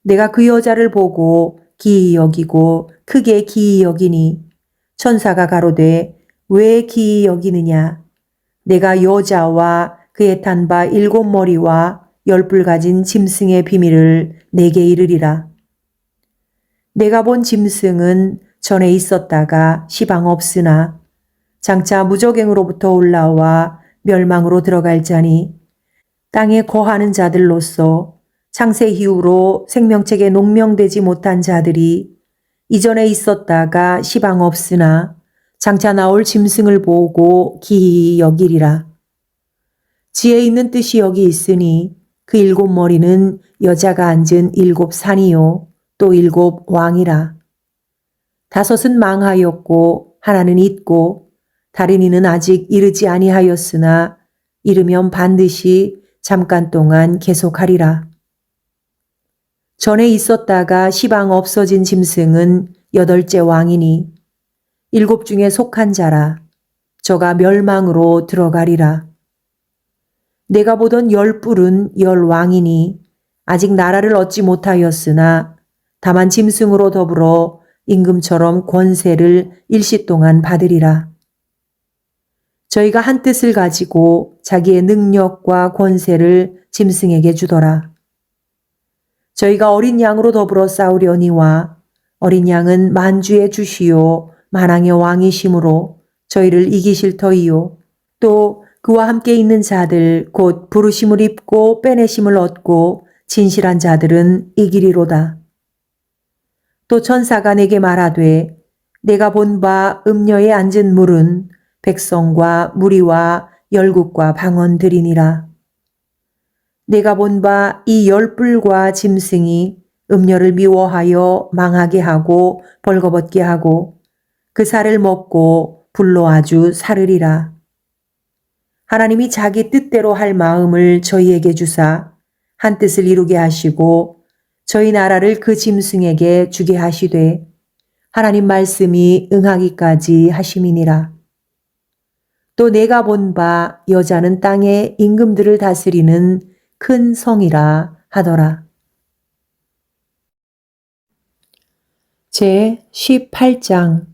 내가 그 여자를 보고 기이 여기고 크게 기이 여기니 천사가 가로되 왜 기이 여기느냐. 내가 여자와 그의 탄 바 7 머리와 10 뿔 가진 짐승의 비밀을 내게 이르리라. 내가 본 짐승은 전에 있었다가 시방 없으나 장차 무저갱으로부터 올라와 멸망으로 들어갈 자니 땅에 거하는 자들로서 창세 이후로 생명책에 농명되지 못한 자들이 이전에 있었다가 시방 없으나 장차 나올 짐승을 보고 기이 여기리라. 지혜 있는 뜻이 여기 있으니 그 7 머리는 여자가 앉은 7 산이요 또 7 왕이라. 5은 망하였고 하나는 있고 다른 이는 아직 이르지 아니하였으나 이르면 반드시 잠깐 동안 계속하리라. 전에 있었다가 시방 없어진 짐승은 8째 왕이니 7 중에 속한 자라. 저가 멸망으로 들어가리라. 내가 보던 10 뿔은 10 왕이니 아직 나라를 얻지 못하였으나 다만 짐승으로 더불어 임금처럼 권세를 일시 동안 받으리라. 저희가 한 뜻을 가지고 자기의 능력과 권세를 짐승에게 주더라. 저희가 어린 양으로 더불어 싸우려니와 어린 양은 만주의 주시요 만왕의 왕이심으로 저희를 이기실 터이요 또 그와 함께 있는 자들 곧 부르심을 입고 빼내심을 얻고 진실한 자들은 이기리로다. 또 천사가 내게 말하되 내가 본 바 음녀에 앉은 물은 백성과 무리와 열국과 방언들이니라. 내가 본 바 이 10 뿔과 짐승이 음녀를 미워하여 망하게 하고 벌거벗게 하고 그 살을 먹고 불로 아주 사르리라. 하나님이 자기 뜻대로 할 마음을 저희에게 주사 한 뜻을 이루게 하시고 저희 나라를 그 짐승에게 주게 하시되 하나님 말씀이 응하기까지 하심이니라. 또 내가 본 바 여자는 땅의 임금들을 다스리는 큰 성이라 하더라. 제 18장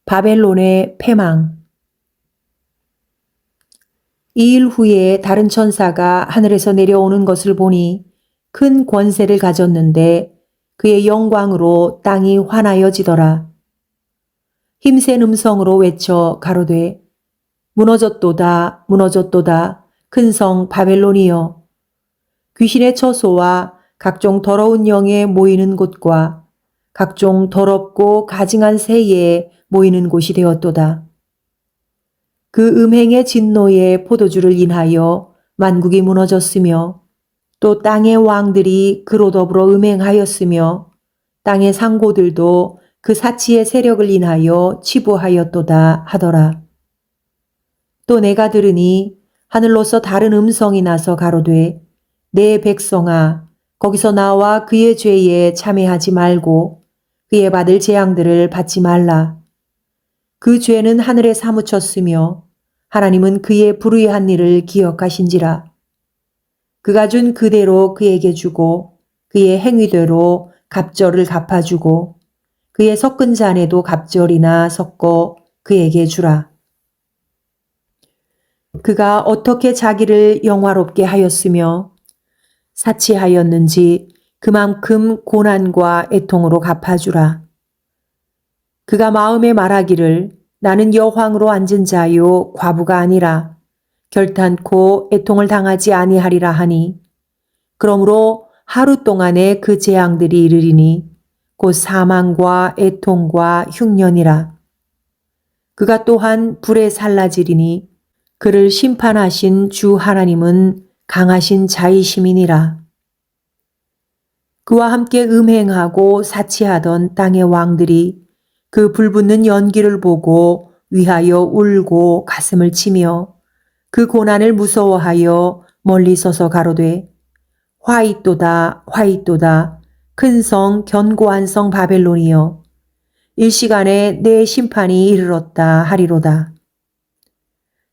바벨론의 패망. 이 일 후에 다른 천사가 하늘에서 내려오는 것을 보니 큰 권세를 가졌는데 그의 영광으로 땅이 환하여지더라. 힘센 음성으로 외쳐 가로되 무너졌도다 무너졌도다 큰 성 바벨론이여. 귀신의 처소와 각종 더러운 영에 모이는 곳과 각종 더럽고 가증한 새에 모이는 곳이 되었도다. 그 음행의 진노의 포도주를 인하여 만국이 무너졌으며 또 땅의 왕들이 그로 더불어 음행하였으며 땅의 상고들도 그 사치의 세력을 인하여 치부하였도다 하더라. 또 내가 들으니 하늘로서 다른 음성이 나서 가로되 내 백성아, 거기서 나와 그의 죄에 참회하지 말고 그의 받을 재앙들을 받지 말라. 그 죄는 하늘에 사무쳤으며 하나님은 그의 불의한 일을 기억하신지라. 그가 준 그대로 그에게 주고 그의 행위대로 갑절을 갚아주고 그의 섞은 잔에도 갑절이나 섞어 그에게 주라. 그가 어떻게 자기를 영화롭게 하였으며 사치하였는지 그만큼 고난과 애통으로 갚아주라. 그가 마음에 말하기를 나는 여황으로 앉은 자요 과부가 아니라 결탄코 애통을 당하지 아니하리라 하니 그러므로 하루 동안에 그 재앙들이 이르리니 곧 사망과 애통과 흉년이라. 그가 또한 불에 살라지리니 그를 심판하신 주 하나님은 강하신 자이심이니라. 그와 함께 음행하고 사치하던 땅의 왕들이 그 불붙는 연기를 보고 위하여 울고 가슴을 치며 그 고난을 무서워하여 멀리 서서 가로되 화이또다 화이또다 큰 성 견고한 성 바벨론이여 일시간에 내 심판이 이르렀다 하리로다.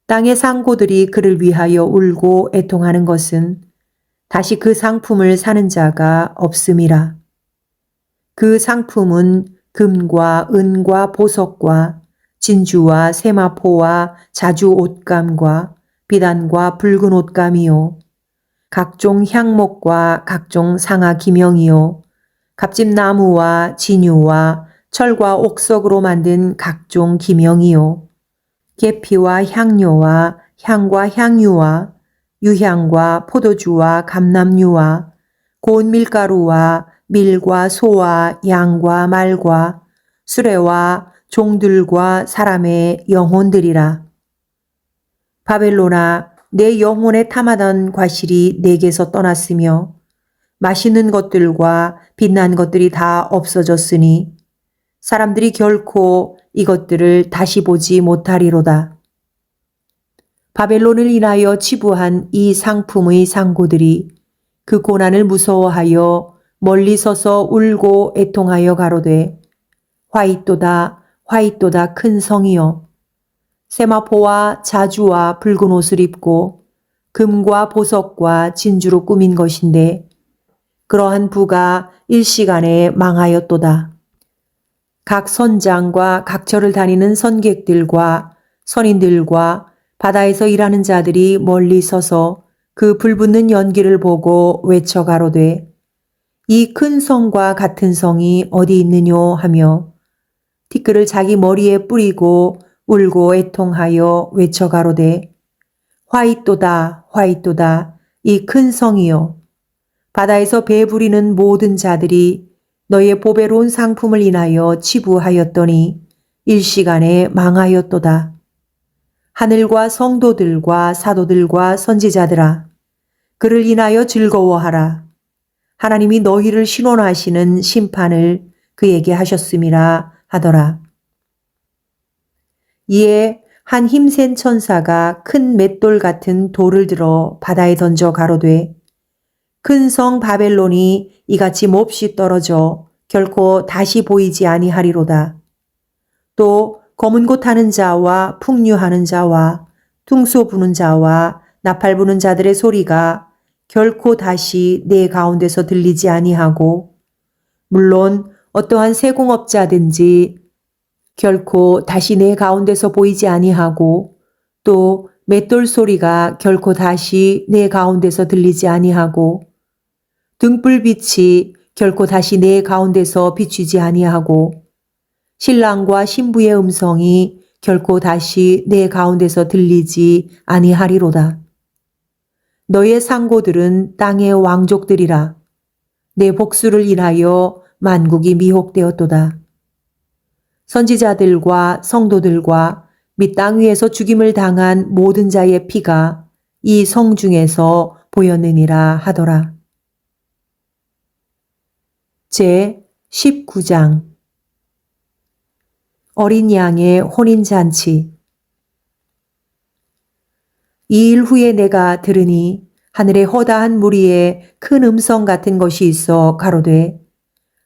땅의 상고들이 그를 위하여 울고 애통하는 것은 다시 그 상품을 사는 자가 없음이라. 그 상품은 금과 은과 보석과 진주와 세마포와 자주 옷감과 비단과 붉은 옷감이요 각종 향목과 각종 상아 기명이요 값진 나무와 진유와 철과 옥석으로 만든 각종 기명이요 계피와 향료와 향과 향유와 유향과 포도주와 감람유와 고운 밀가루와 밀과 소와 양과 말과 수레와 종들과 사람의 영혼들이라. 바벨론아, 내 영혼에 탐하던 과실이 내게서 떠났으며 맛있는 것들과 빛난 것들이 다 없어졌으니 사람들이 결코 이것들을 다시 보지 못하리로다. 바벨론을 인하여 치부한 이 상품의 상고들이 그 고난을 무서워하여 멀리 서서 울고 애통하여 가로되 화이또다 화이또다 큰 성이여 세마포와 자주와 붉은 옷을 입고 금과 보석과 진주로 꾸민 것인데 그러한 부가 일시간에 망하였도다. 각 선장과 각처를 다니는 선객들과 선인들과 바다에서 일하는 자들이 멀리 서서 그 불붙는 연기를 보고 외쳐 가로되 이 큰 성과 같은 성이 어디 있느뇨 하며 티끌을 자기 머리에 뿌리고 울고 애통하여 외쳐 가로되 화이또다 화이또다 이 큰 성이요 바다에서 배 부리는 모든 자들이 너의 보배로운 상품을 인하여 치부하였더니 일시간에 망하였도다. 하늘과 성도들과 사도들과 선지자들아 그를 인하여 즐거워하라. 하나님이 너희를 신원하시는 심판을 그에게 하셨음이라 하더라. 이에 한 힘센 천사가 큰 맷돌 같은 돌을 들어 바다에 던져 가로되 큰 성 바벨론이 이같이 몹시 떨어져 결코 다시 보이지 아니하리로다. 또 검은 곳 타는 자와 풍류하는 자와 퉁소 부는 자와 나팔 부는 자들의 소리가 결코 다시 내 가운데서 들리지 아니하고 물론 어떠한 세공업자든지 결코 다시 내 가운데서 보이지 아니하고 또 맷돌 소리가 결코 다시 내 가운데서 들리지 아니하고 등불빛이 결코 다시 내 가운데서 비추지 아니하고 신랑과 신부의 음성이 결코 다시 내 가운데서 들리지 아니하리로다. 너의 상고들은 땅의 왕족들이라. 내 복수를 인하여 만국이 미혹되었도다. 선지자들과 성도들과 및 땅 위에서 죽임을 당한 모든 자의 피가 이 성 중에서 보였느니라 하더라. 제 19장 어린 양의 혼인잔치. 이 일 후에 내가 들으니 하늘의 허다한 무리에 큰 음성 같은 것이 있어 가로되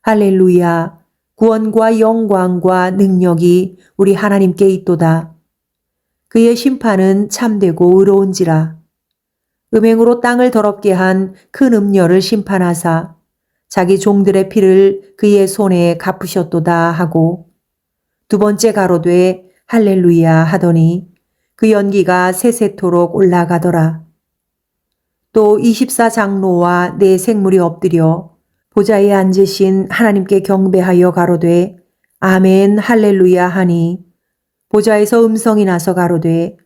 할렐루야 구원과 영광과 능력이 우리 하나님께 있도다. 그의 심판은 참되고 의로운지라. 음행으로 땅을 더럽게 한 큰 음녀를 심판하사 자기 종들의 피를 그의 손에 갚으셨도다 하고 두 번째 가로되 할렐루야 하더니 그 연기가 세세토록 올라가더라. 또 24장로와 네 생물이 엎드려 보좌에 앉으신 하나님께 경배하여 가로되 아멘 할렐루야 하니 보좌에서 음성이 나서 가로되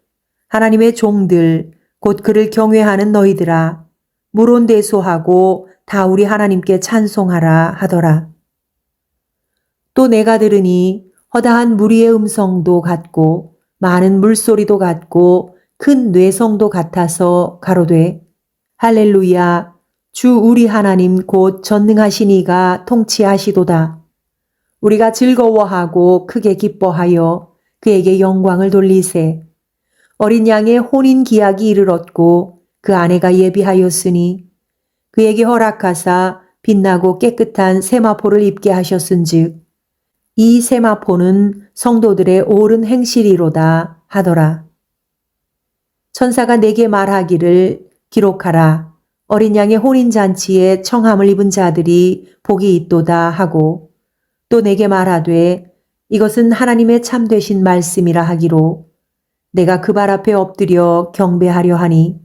하나님의 종들 곧 그를 경외하는 너희들아 물온대소하고 다 우리 하나님께 찬송하라 하더라. 또 내가 들으니 허다한 무리의 음성도 같고 많은 물소리도 같고 큰 뇌성도 같아서 가로되 할렐루야 주 우리 하나님 곧 전능하신 이가 통치하시도다. 우리가 즐거워하고 크게 기뻐하여 그에게 영광을 돌리세. 어린 양의 혼인 기약이 이르렀고 그 아내가 예비하였으니 그에게 허락하사 빛나고 깨끗한 세마포를 입게 하셨은즉 이 세마포는 성도들의 옳은 행실이로다 하더라. 천사가 내게 말하기를 기록하라. 어린 양의 혼인잔치에 청함을 입은 자들이 복이 있도다 하고 또 내게 말하되 이것은 하나님의 참되신 말씀이라 하기로 내가 그 발 앞에 엎드려 경배하려 하니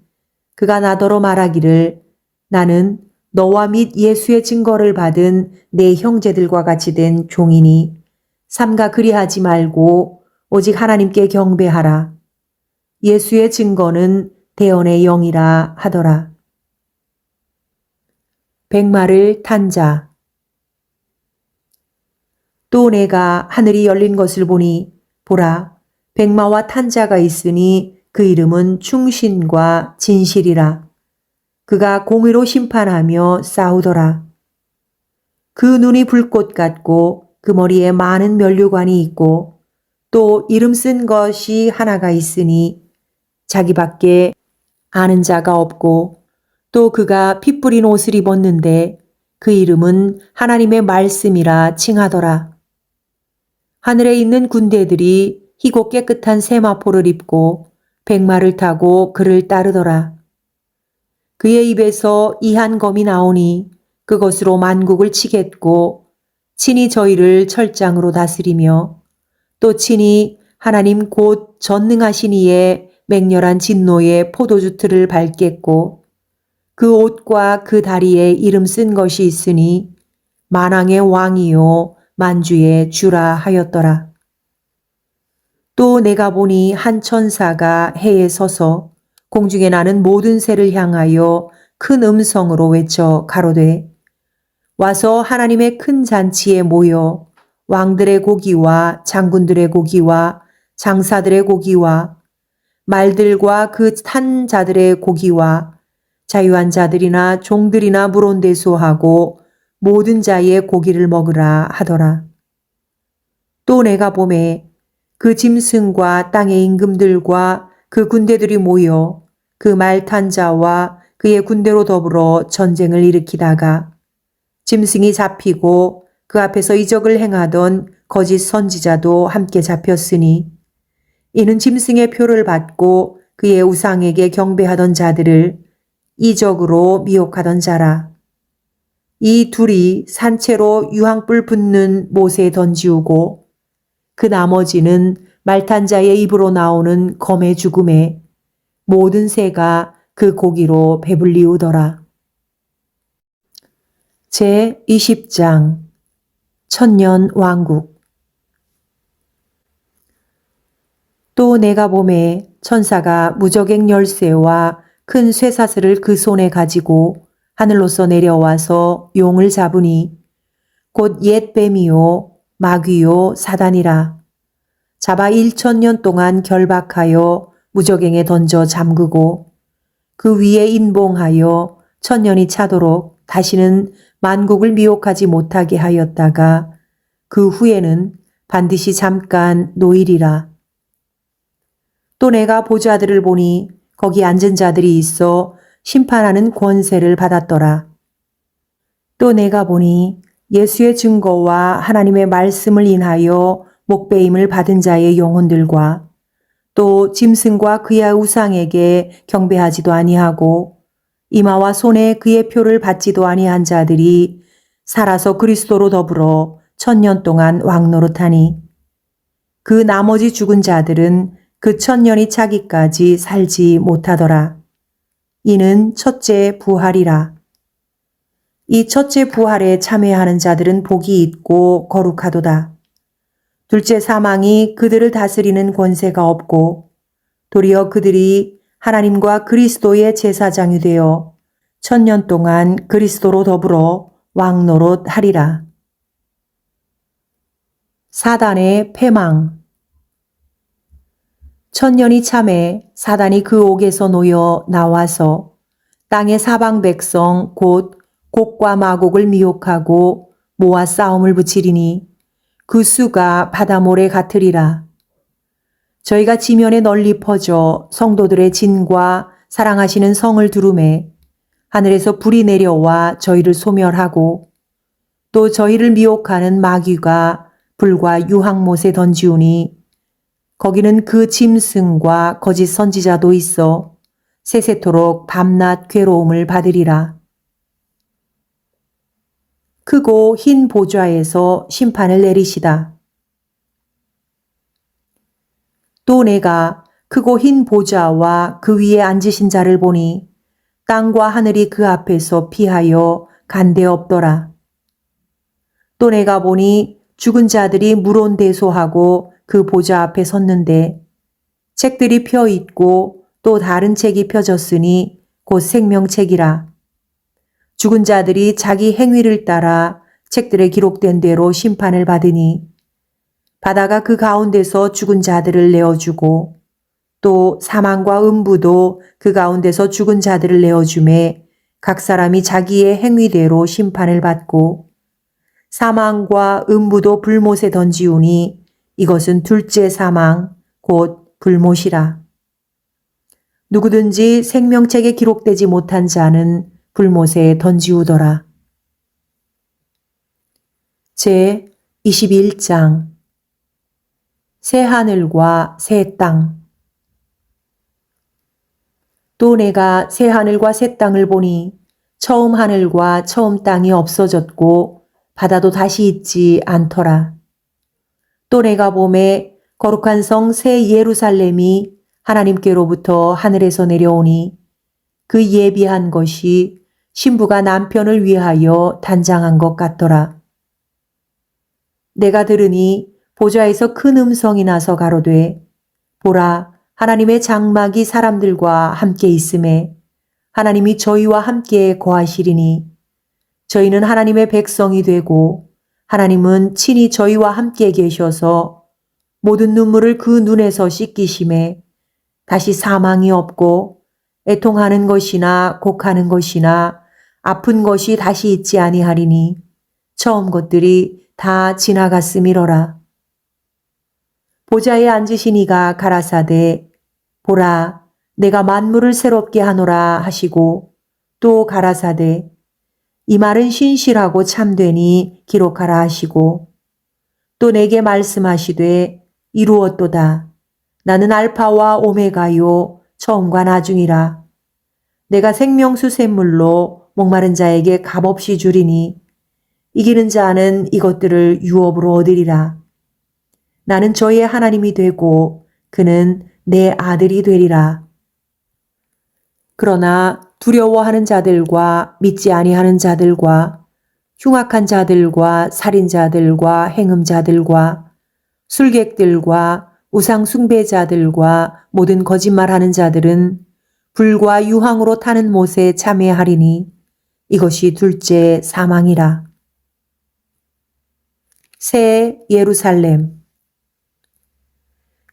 그가 나더러 말하기를 나는 너와 및 예수의 증거를 받은 내 형제들과 같이 된 종이니 삼가 그리하지 말고 오직 하나님께 경배하라. 예수의 증거는 대언의 영이라 하더라. 백마를 탄 자. 또 내가 하늘이 열린 것을 보니 보라 백마와 탄 자가 있으니 그 이름은 충신과 진실이라. 그가 공의로 심판하며 싸우더라. 그 눈이 불꽃 같고 그 머리에 많은 면류관이 있고 또 이름 쓴 것이 하나가 있으니 자기밖에 아는 자가 없고 또 그가 피 뿌린 옷을 입었는데 그 이름은 하나님의 말씀이라 칭하더라. 하늘에 있는 군대들이 희고 깨끗한 세마포를 입고 백마를 타고 그를 따르더라. 그의 입에서 이한 검이 나오니 그것으로 만국을 치겠고 친히 저희를 철장으로 다스리며 또 친히 하나님 곧 전능하신 이의 맹렬한 진노의 포도주 틀을 밟겠고 그 옷과 그 다리에 이름 쓴 것이 있으니 만왕의 왕이요 만주의 주라 하였더라. 또 내가 보니 한 천사가 해에 서서 공중에 나는 모든 새를 향하여 큰 음성으로 외쳐 가로되 와서 하나님의 큰 잔치에 모여 왕들의 고기와 장군들의 고기와 장사들의 고기와 말들과 그 탄 자들의 고기와 자유한 자들이나 종들이나 물온대소하고 모든 자의 고기를 먹으라 하더라. 또 내가 보매 그 짐승과 땅의 임금들과 그 군대들이 모여 그 말 탄 자와 그의 군대로 더불어 전쟁을 일으키다가 짐승이 잡히고 그 앞에서 이적을 행하던 거짓 선지자도 함께 잡혔으니 이는 짐승의 표를 받고 그의 우상에게 경배하던 자들을 이적으로 미혹하던 자라. 이 둘이 산채로 유황불 붙는 못에 던지우고 그 나머지는 말탄 자의 입으로 나오는 검의 죽음에 모든 새가 그 고기로 배불리우더라. 제20장 천년 왕국. 또 내가 보매 천사가 무저갱 열쇠와 큰 쇠사슬을 그 손에 가지고 하늘로서 내려와서 용을 잡으니 곧 옛 뱀이요 마귀요 사단이라. 잡아 1000년 동안 결박하여 무저갱에 던져 잠그고 그 위에 인봉하여 1000년이 차도록 다시는 만국을 미혹하지 못하게 하였다가 그 후에는 반드시 잠깐 노일이라. 또 내가 보좌들을 보니 거기 앉은 자들이 있어 심판하는 권세를 받았더라. 또 내가 보니 예수의 증거와 하나님의 말씀을 인하여 목배임을 받은 자의 영혼들과 또 짐승과 그의 우상에게 경배하지도 아니하고 이마와 손에 그의 표를 받지도 아니한 자들이 살아서 그리스도로 더불어 1000년 동안 왕노릇하니 그 나머지 죽은 자들은 그 1000년이 차기까지 살지 못하더라. 이는 첫째 부활이라. 이 첫째 부활에 참여하는 자들은 복이 있고 거룩하도다. 둘째 사망이 그들을 다스리는 권세가 없고 도리어 그들이 하나님과 그리스도의 제사장이 되어 1000년 동안 그리스도로 더불어 왕노릇 하리라. 사단의 패망. 1000년이 참에 사단이 그 옥에서 놓여 나와서 땅의 사방 백성 곧 곡과 마곡을 미혹하고 모아 싸움을 붙이리니 그 수가 바다 모래 같으리라. 저희가 지면에 널리 퍼져 성도들의 진과 사랑하시는 성을 두루매 하늘에서 불이 내려와 저희를 소멸하고 또 저희를 미혹하는 마귀가 불과 유황못에 던지우니 거기는 그 짐승과 거짓 선지자도 있어 세세토록 밤낮 괴로움을 받으리라. 크고 흰 보좌에서 심판을 내리시다. 또 내가 크고 흰 보좌와 그 위에 앉으신 자를 보니 땅과 하늘이 그 앞에서 피하여 간데 없더라. 또 내가 보니 죽은 자들이 물온대소하고 그 보좌 앞에 섰는데 책들이 펴 있고 또 다른 책이 펴졌으니 곧 생명책이라. 죽은 자들이 자기 행위를 따라 책들에 기록된 대로 심판을 받으니 바다가 그 가운데서 죽은 자들을 내어주고 또 사망과 음부도 그 가운데서 죽은 자들을 내어주매 각 사람이 자기의 행위대로 심판을 받고 사망과 음부도 불못에 던지우니 이것은 둘째 사망 곧 불못이라. 누구든지 생명책에 기록되지 못한 자는 불못에 던지우더라. 제 21장 새 하늘과 새 땅. 또 내가 새 하늘과 새 땅을 보니 처음 하늘과 처음 땅이 없어졌고 바다도 다시 있지 않더라. 또 내가 보매 거룩한 성 새 예루살렘이 하나님께로부터 하늘에서 내려오니 그 예비한 것이 신부가 남편을 위하여 단장한 것 같더라. 내가 들으니 보좌에서 큰 음성이 나서 가로되 보라 하나님의 장막이 사람들과 함께 있음에 하나님이 저희와 함께 거하시리니 저희는 하나님의 백성이 되고 하나님은 친히 저희와 함께 계셔서 모든 눈물을 그 눈에서 씻기심에 다시 사망이 없고 애통하는 것이나 곡하는 것이나 아픈 것이 다시 있지 아니하리니 처음 것들이 다 지나갔음이로라. 보좌에 앉으신 이가 가라사대 보라 내가 만물을 새롭게 하노라 하시고 또 가라사대 이 말은 신실하고 참되니 기록하라 하시고 또 내게 말씀하시되 이루었도다. 나는 알파와 오메가요 처음과 나중이라. 내가 생명수 샘물로 목마른 자에게 값없이 주리니 이기는 자는 이것들을 유업으로 얻으리라. 나는 저의 하나님이 되고 그는 내 아들이 되리라. 그러나 두려워하는 자들과 믿지 아니하는 자들과 흉악한 자들과 살인자들과 행음자들과 술객들과 우상 숭배자들과 모든 거짓말하는 자들은 불과 유황으로 타는 못에 참여하리니 이것이 둘째 사망이라. 새 예루살렘.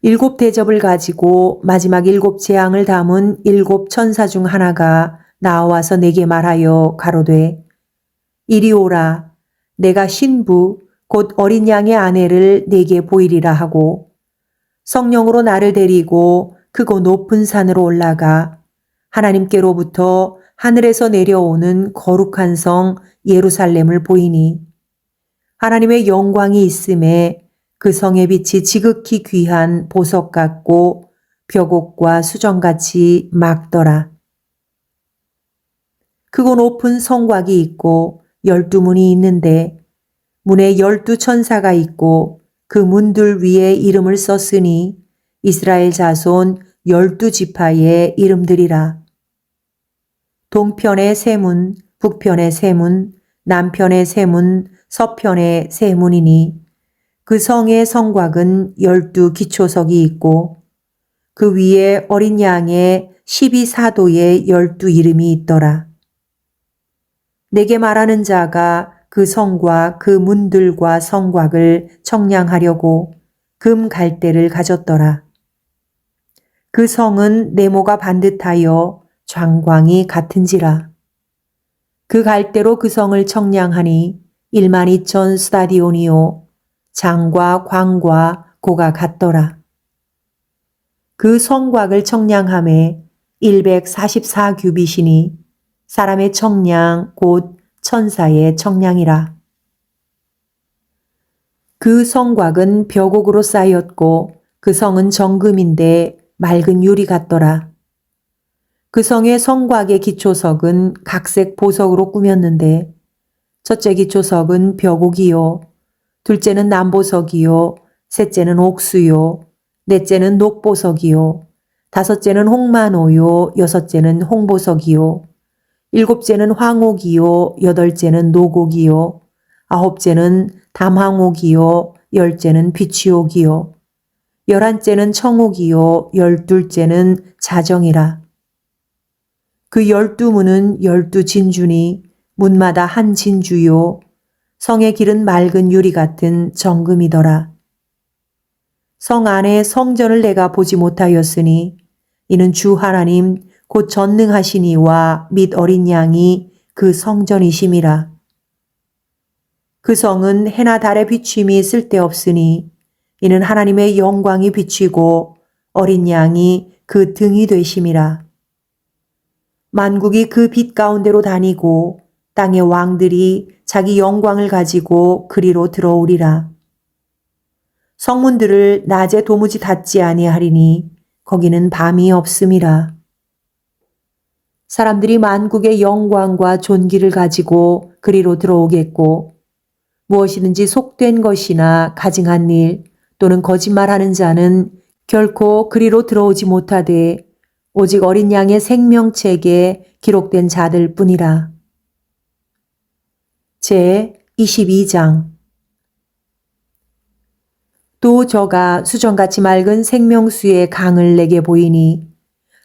7 대접을 가지고 마지막 7 재앙을 담은 7 천사 중 하나가 나와서 내게 말하여 가로되 이리 오라. 내가 신부 곧 어린 양의 아내를 내게 보이리라 하고 성령으로 나를 데리고 크고 높은 산으로 올라가 하나님께로부터 하늘에서 내려오는 거룩한 성 예루살렘을 보이니 하나님의 영광이 있음에 그 성의 빛이 지극히 귀한 보석 같고 벽옥과 수정같이 맑더라. 크고 높은 성곽이 있고 12문이 있는데 문에 12천사가 있고 그 문들 위에 이름을 썼으니 이스라엘 자손 12지파의 이름들이라. 동편의 세 문, 북편의 세 문, 남편의 세 문, 서편의 세 문이니 그 성의 성곽은 12기초석이 있고 그 위에 어린 양의 12사도의 12 이름이 있더라. 내게 말하는 자가 그 성과 그 문들과 성곽을 청량하려고 금 갈대를 가졌더라. 그 성은 네모가 반듯하여 장광이 같은지라. 그 갈대로 그 성을 청량하니 12,000 스타디온이요 장과 광과 고가 같더라. 그 성곽을 청량함에 144규빗이니 사람의 청량 곧 천사의 청량이라. 그 성곽은 벽옥으로 쌓였고 그 성은 정금인데 맑은 유리 같더라. 그 성의 성곽의 기초석은 각색 보석으로 꾸몄는데 첫째 기초석은 벽옥이요 둘째는 남보석이요 셋째는 옥수요 넷째는 녹보석이요 다섯째는 홍마노요 여섯째는 홍보석이요 일곱째는 황옥이요 여덟째는 노곡이요 아홉째는 담황옥이요 열째는 비취옥이요 열한째는 청옥이요 열둘째는 자정이라. 그 12문은 12진주니 문마다 한 진주요 성의 길은 맑은 유리 같은 정금이더라. 성 안에 성전을 내가 보지 못하였으니 이는 주 하나님 곧 전능하신 이와 및 어린 양이 그 성전이심이라. 그 성은 해나 달의 비춤이 쓸데없으니 이는 하나님의 영광이 비치고 어린 양이 그 등이 되심이라. 만국이 그 빛 가운데로 다니고 땅의 왕들이 자기 영광을 가지고 그리로 들어오리라. 성문들을 낮에 도무지 닫지 아니하리니 거기는 밤이 없음이라. 사람들이 만국의 영광과 존귀를 가지고 그리로 들어오겠고 무엇이든지 속된 것이나 가증한 일 또는 거짓말하는 자는 결코 그리로 들어오지 못하되 오직 어린 양의 생명책에 기록된 자들 뿐이라. 제 22장. 또 저가 수정같이 맑은 생명수의 강을 내게 보이니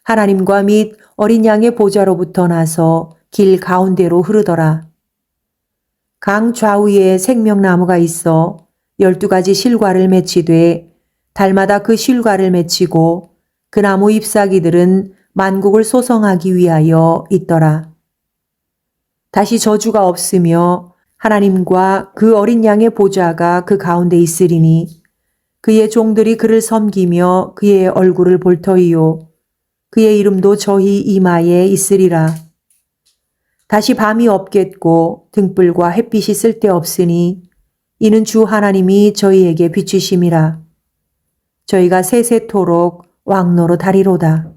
하나님과 및 어린 양의 보좌로부터 나서 길 가운데로 흐르더라. 강 좌우에 생명나무가 있어 12가지 실과를 맺히되 달마다 그 실과를 맺히고 그 나무 잎사귀들은 만국을 소성하기 위하여 있더라. 다시 저주가 없으며 하나님과 그 어린 양의 보좌가 그 가운데 있으리니 그의 종들이 그를 섬기며 그의 얼굴을 볼 터이요 그의 이름도 저희 이마에 있으리라. 다시 밤이 없겠고 등불과 햇빛이 쓸데없으니 이는 주 하나님이 저희에게 비추심이라. 저희가 세세토록 왕노로 다리로다.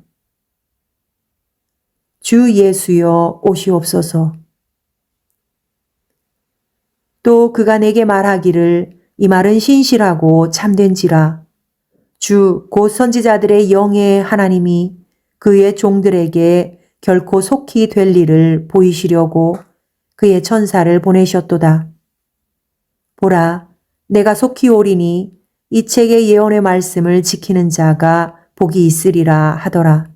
주 예수여 오시옵소서. 또 그가 내게 말하기를 이 말은 신실하고 참된지라. 주 곧 선지자들의 영의 하나님이 그의 종들에게 결코 속히 될 일을 보이시려고 그의 천사를 보내셨도다. 보라, 내가 속히 오리니 이 책의 예언의 말씀을 지키는 자가 복이 있으리라 하더라.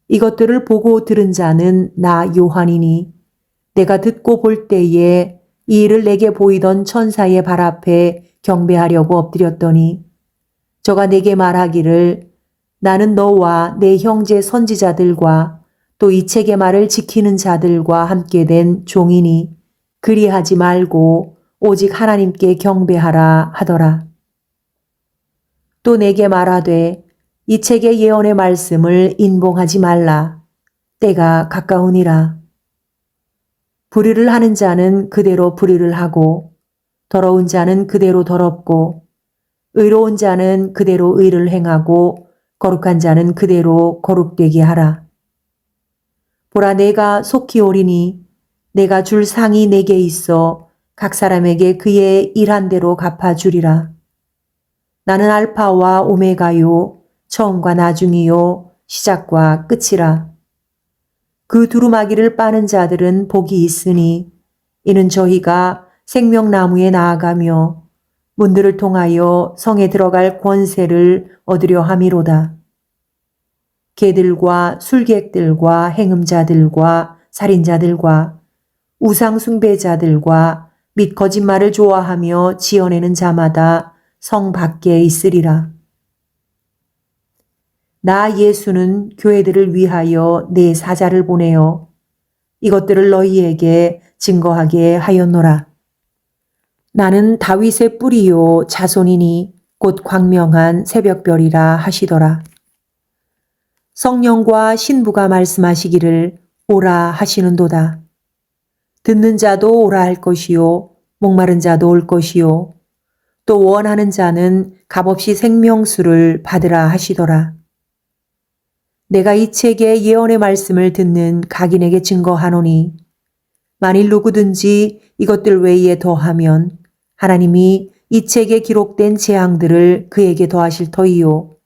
이것들을 보고 들은 자는 나 요한이니 내가 듣고 볼 때에 이 일을 내게 보이던 천사의 발 앞에 경배하려고 엎드렸더니 저가 내게 말하기를 나는 너와 내 형제 선지자들과 또 이 책의 말을 지키는 자들과 함께 된 종이니 그리하지 말고 오직 하나님께 경배하라 하더라. 또 내게 말하되 이 책의 예언의 말씀을 인봉하지 말라. 때가 가까우니라. 불의를 하는 자는 그대로 불의를 하고 더러운 자는 그대로 더럽고 의로운 자는 그대로 의를 행하고 거룩한 자는 그대로 거룩되게 하라. 보라, 내가 속히 오리니 내가 줄 상이 내게 있어 각 사람에게 그의 일한 대로 갚아주리라. 나는 알파와 오메가요 처음과 나중이요 시작과 끝이라. 그 두루마기를 빠는 자들은 복이 있으니 이는 저희가 생명나무에 나아가며 문들을 통하여 성에 들어갈 권세를 얻으려 함이로다. 개들과 술객들과 행음자들과 살인자들과 우상숭배자들과 및 거짓말을 좋아하며 지어내는 자마다 성 밖에 있으리라. 나 예수는 교회들을 위하여 내 사자를 보내어 이것들을 너희에게 증거하게 하였노라. 나는 다윗의 뿌리요 자손이니 곧 광명한 새벽별이라 하시더라. 성령과 신부가 말씀하시기를 오라 하시는도다. 듣는 자도 오라 할 것이요 목마른 자도 올 것이요 또 원하는 자는 값없이 생명수를 받으라 하시더라. 내가 이 책의 예언의 말씀을 듣는 각인에게 증거하노니 만일 누구든지 이것들 외에 더하면 하나님이 이 책에 기록된 재앙들을 그에게 더하실 터이요.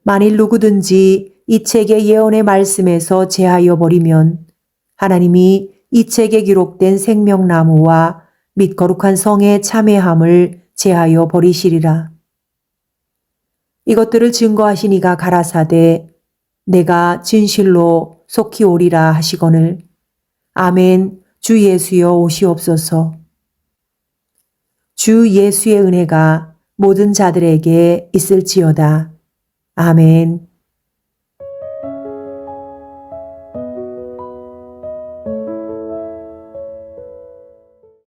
만일 누구든지 이 책의 예언의 말씀에서 제하여 버리면 하나님이 이 책에 기록된 생명나무와 및 거룩한 성의 참회함을 제하여 버리시리라. 이것들을 증거하신 이가 가라사대 내가 진실로 속히 오리라 하시거늘 아멘. 주 예수여 오시옵소서. 주 예수의 은혜가 모든 자들에게 있을지어다. 아멘.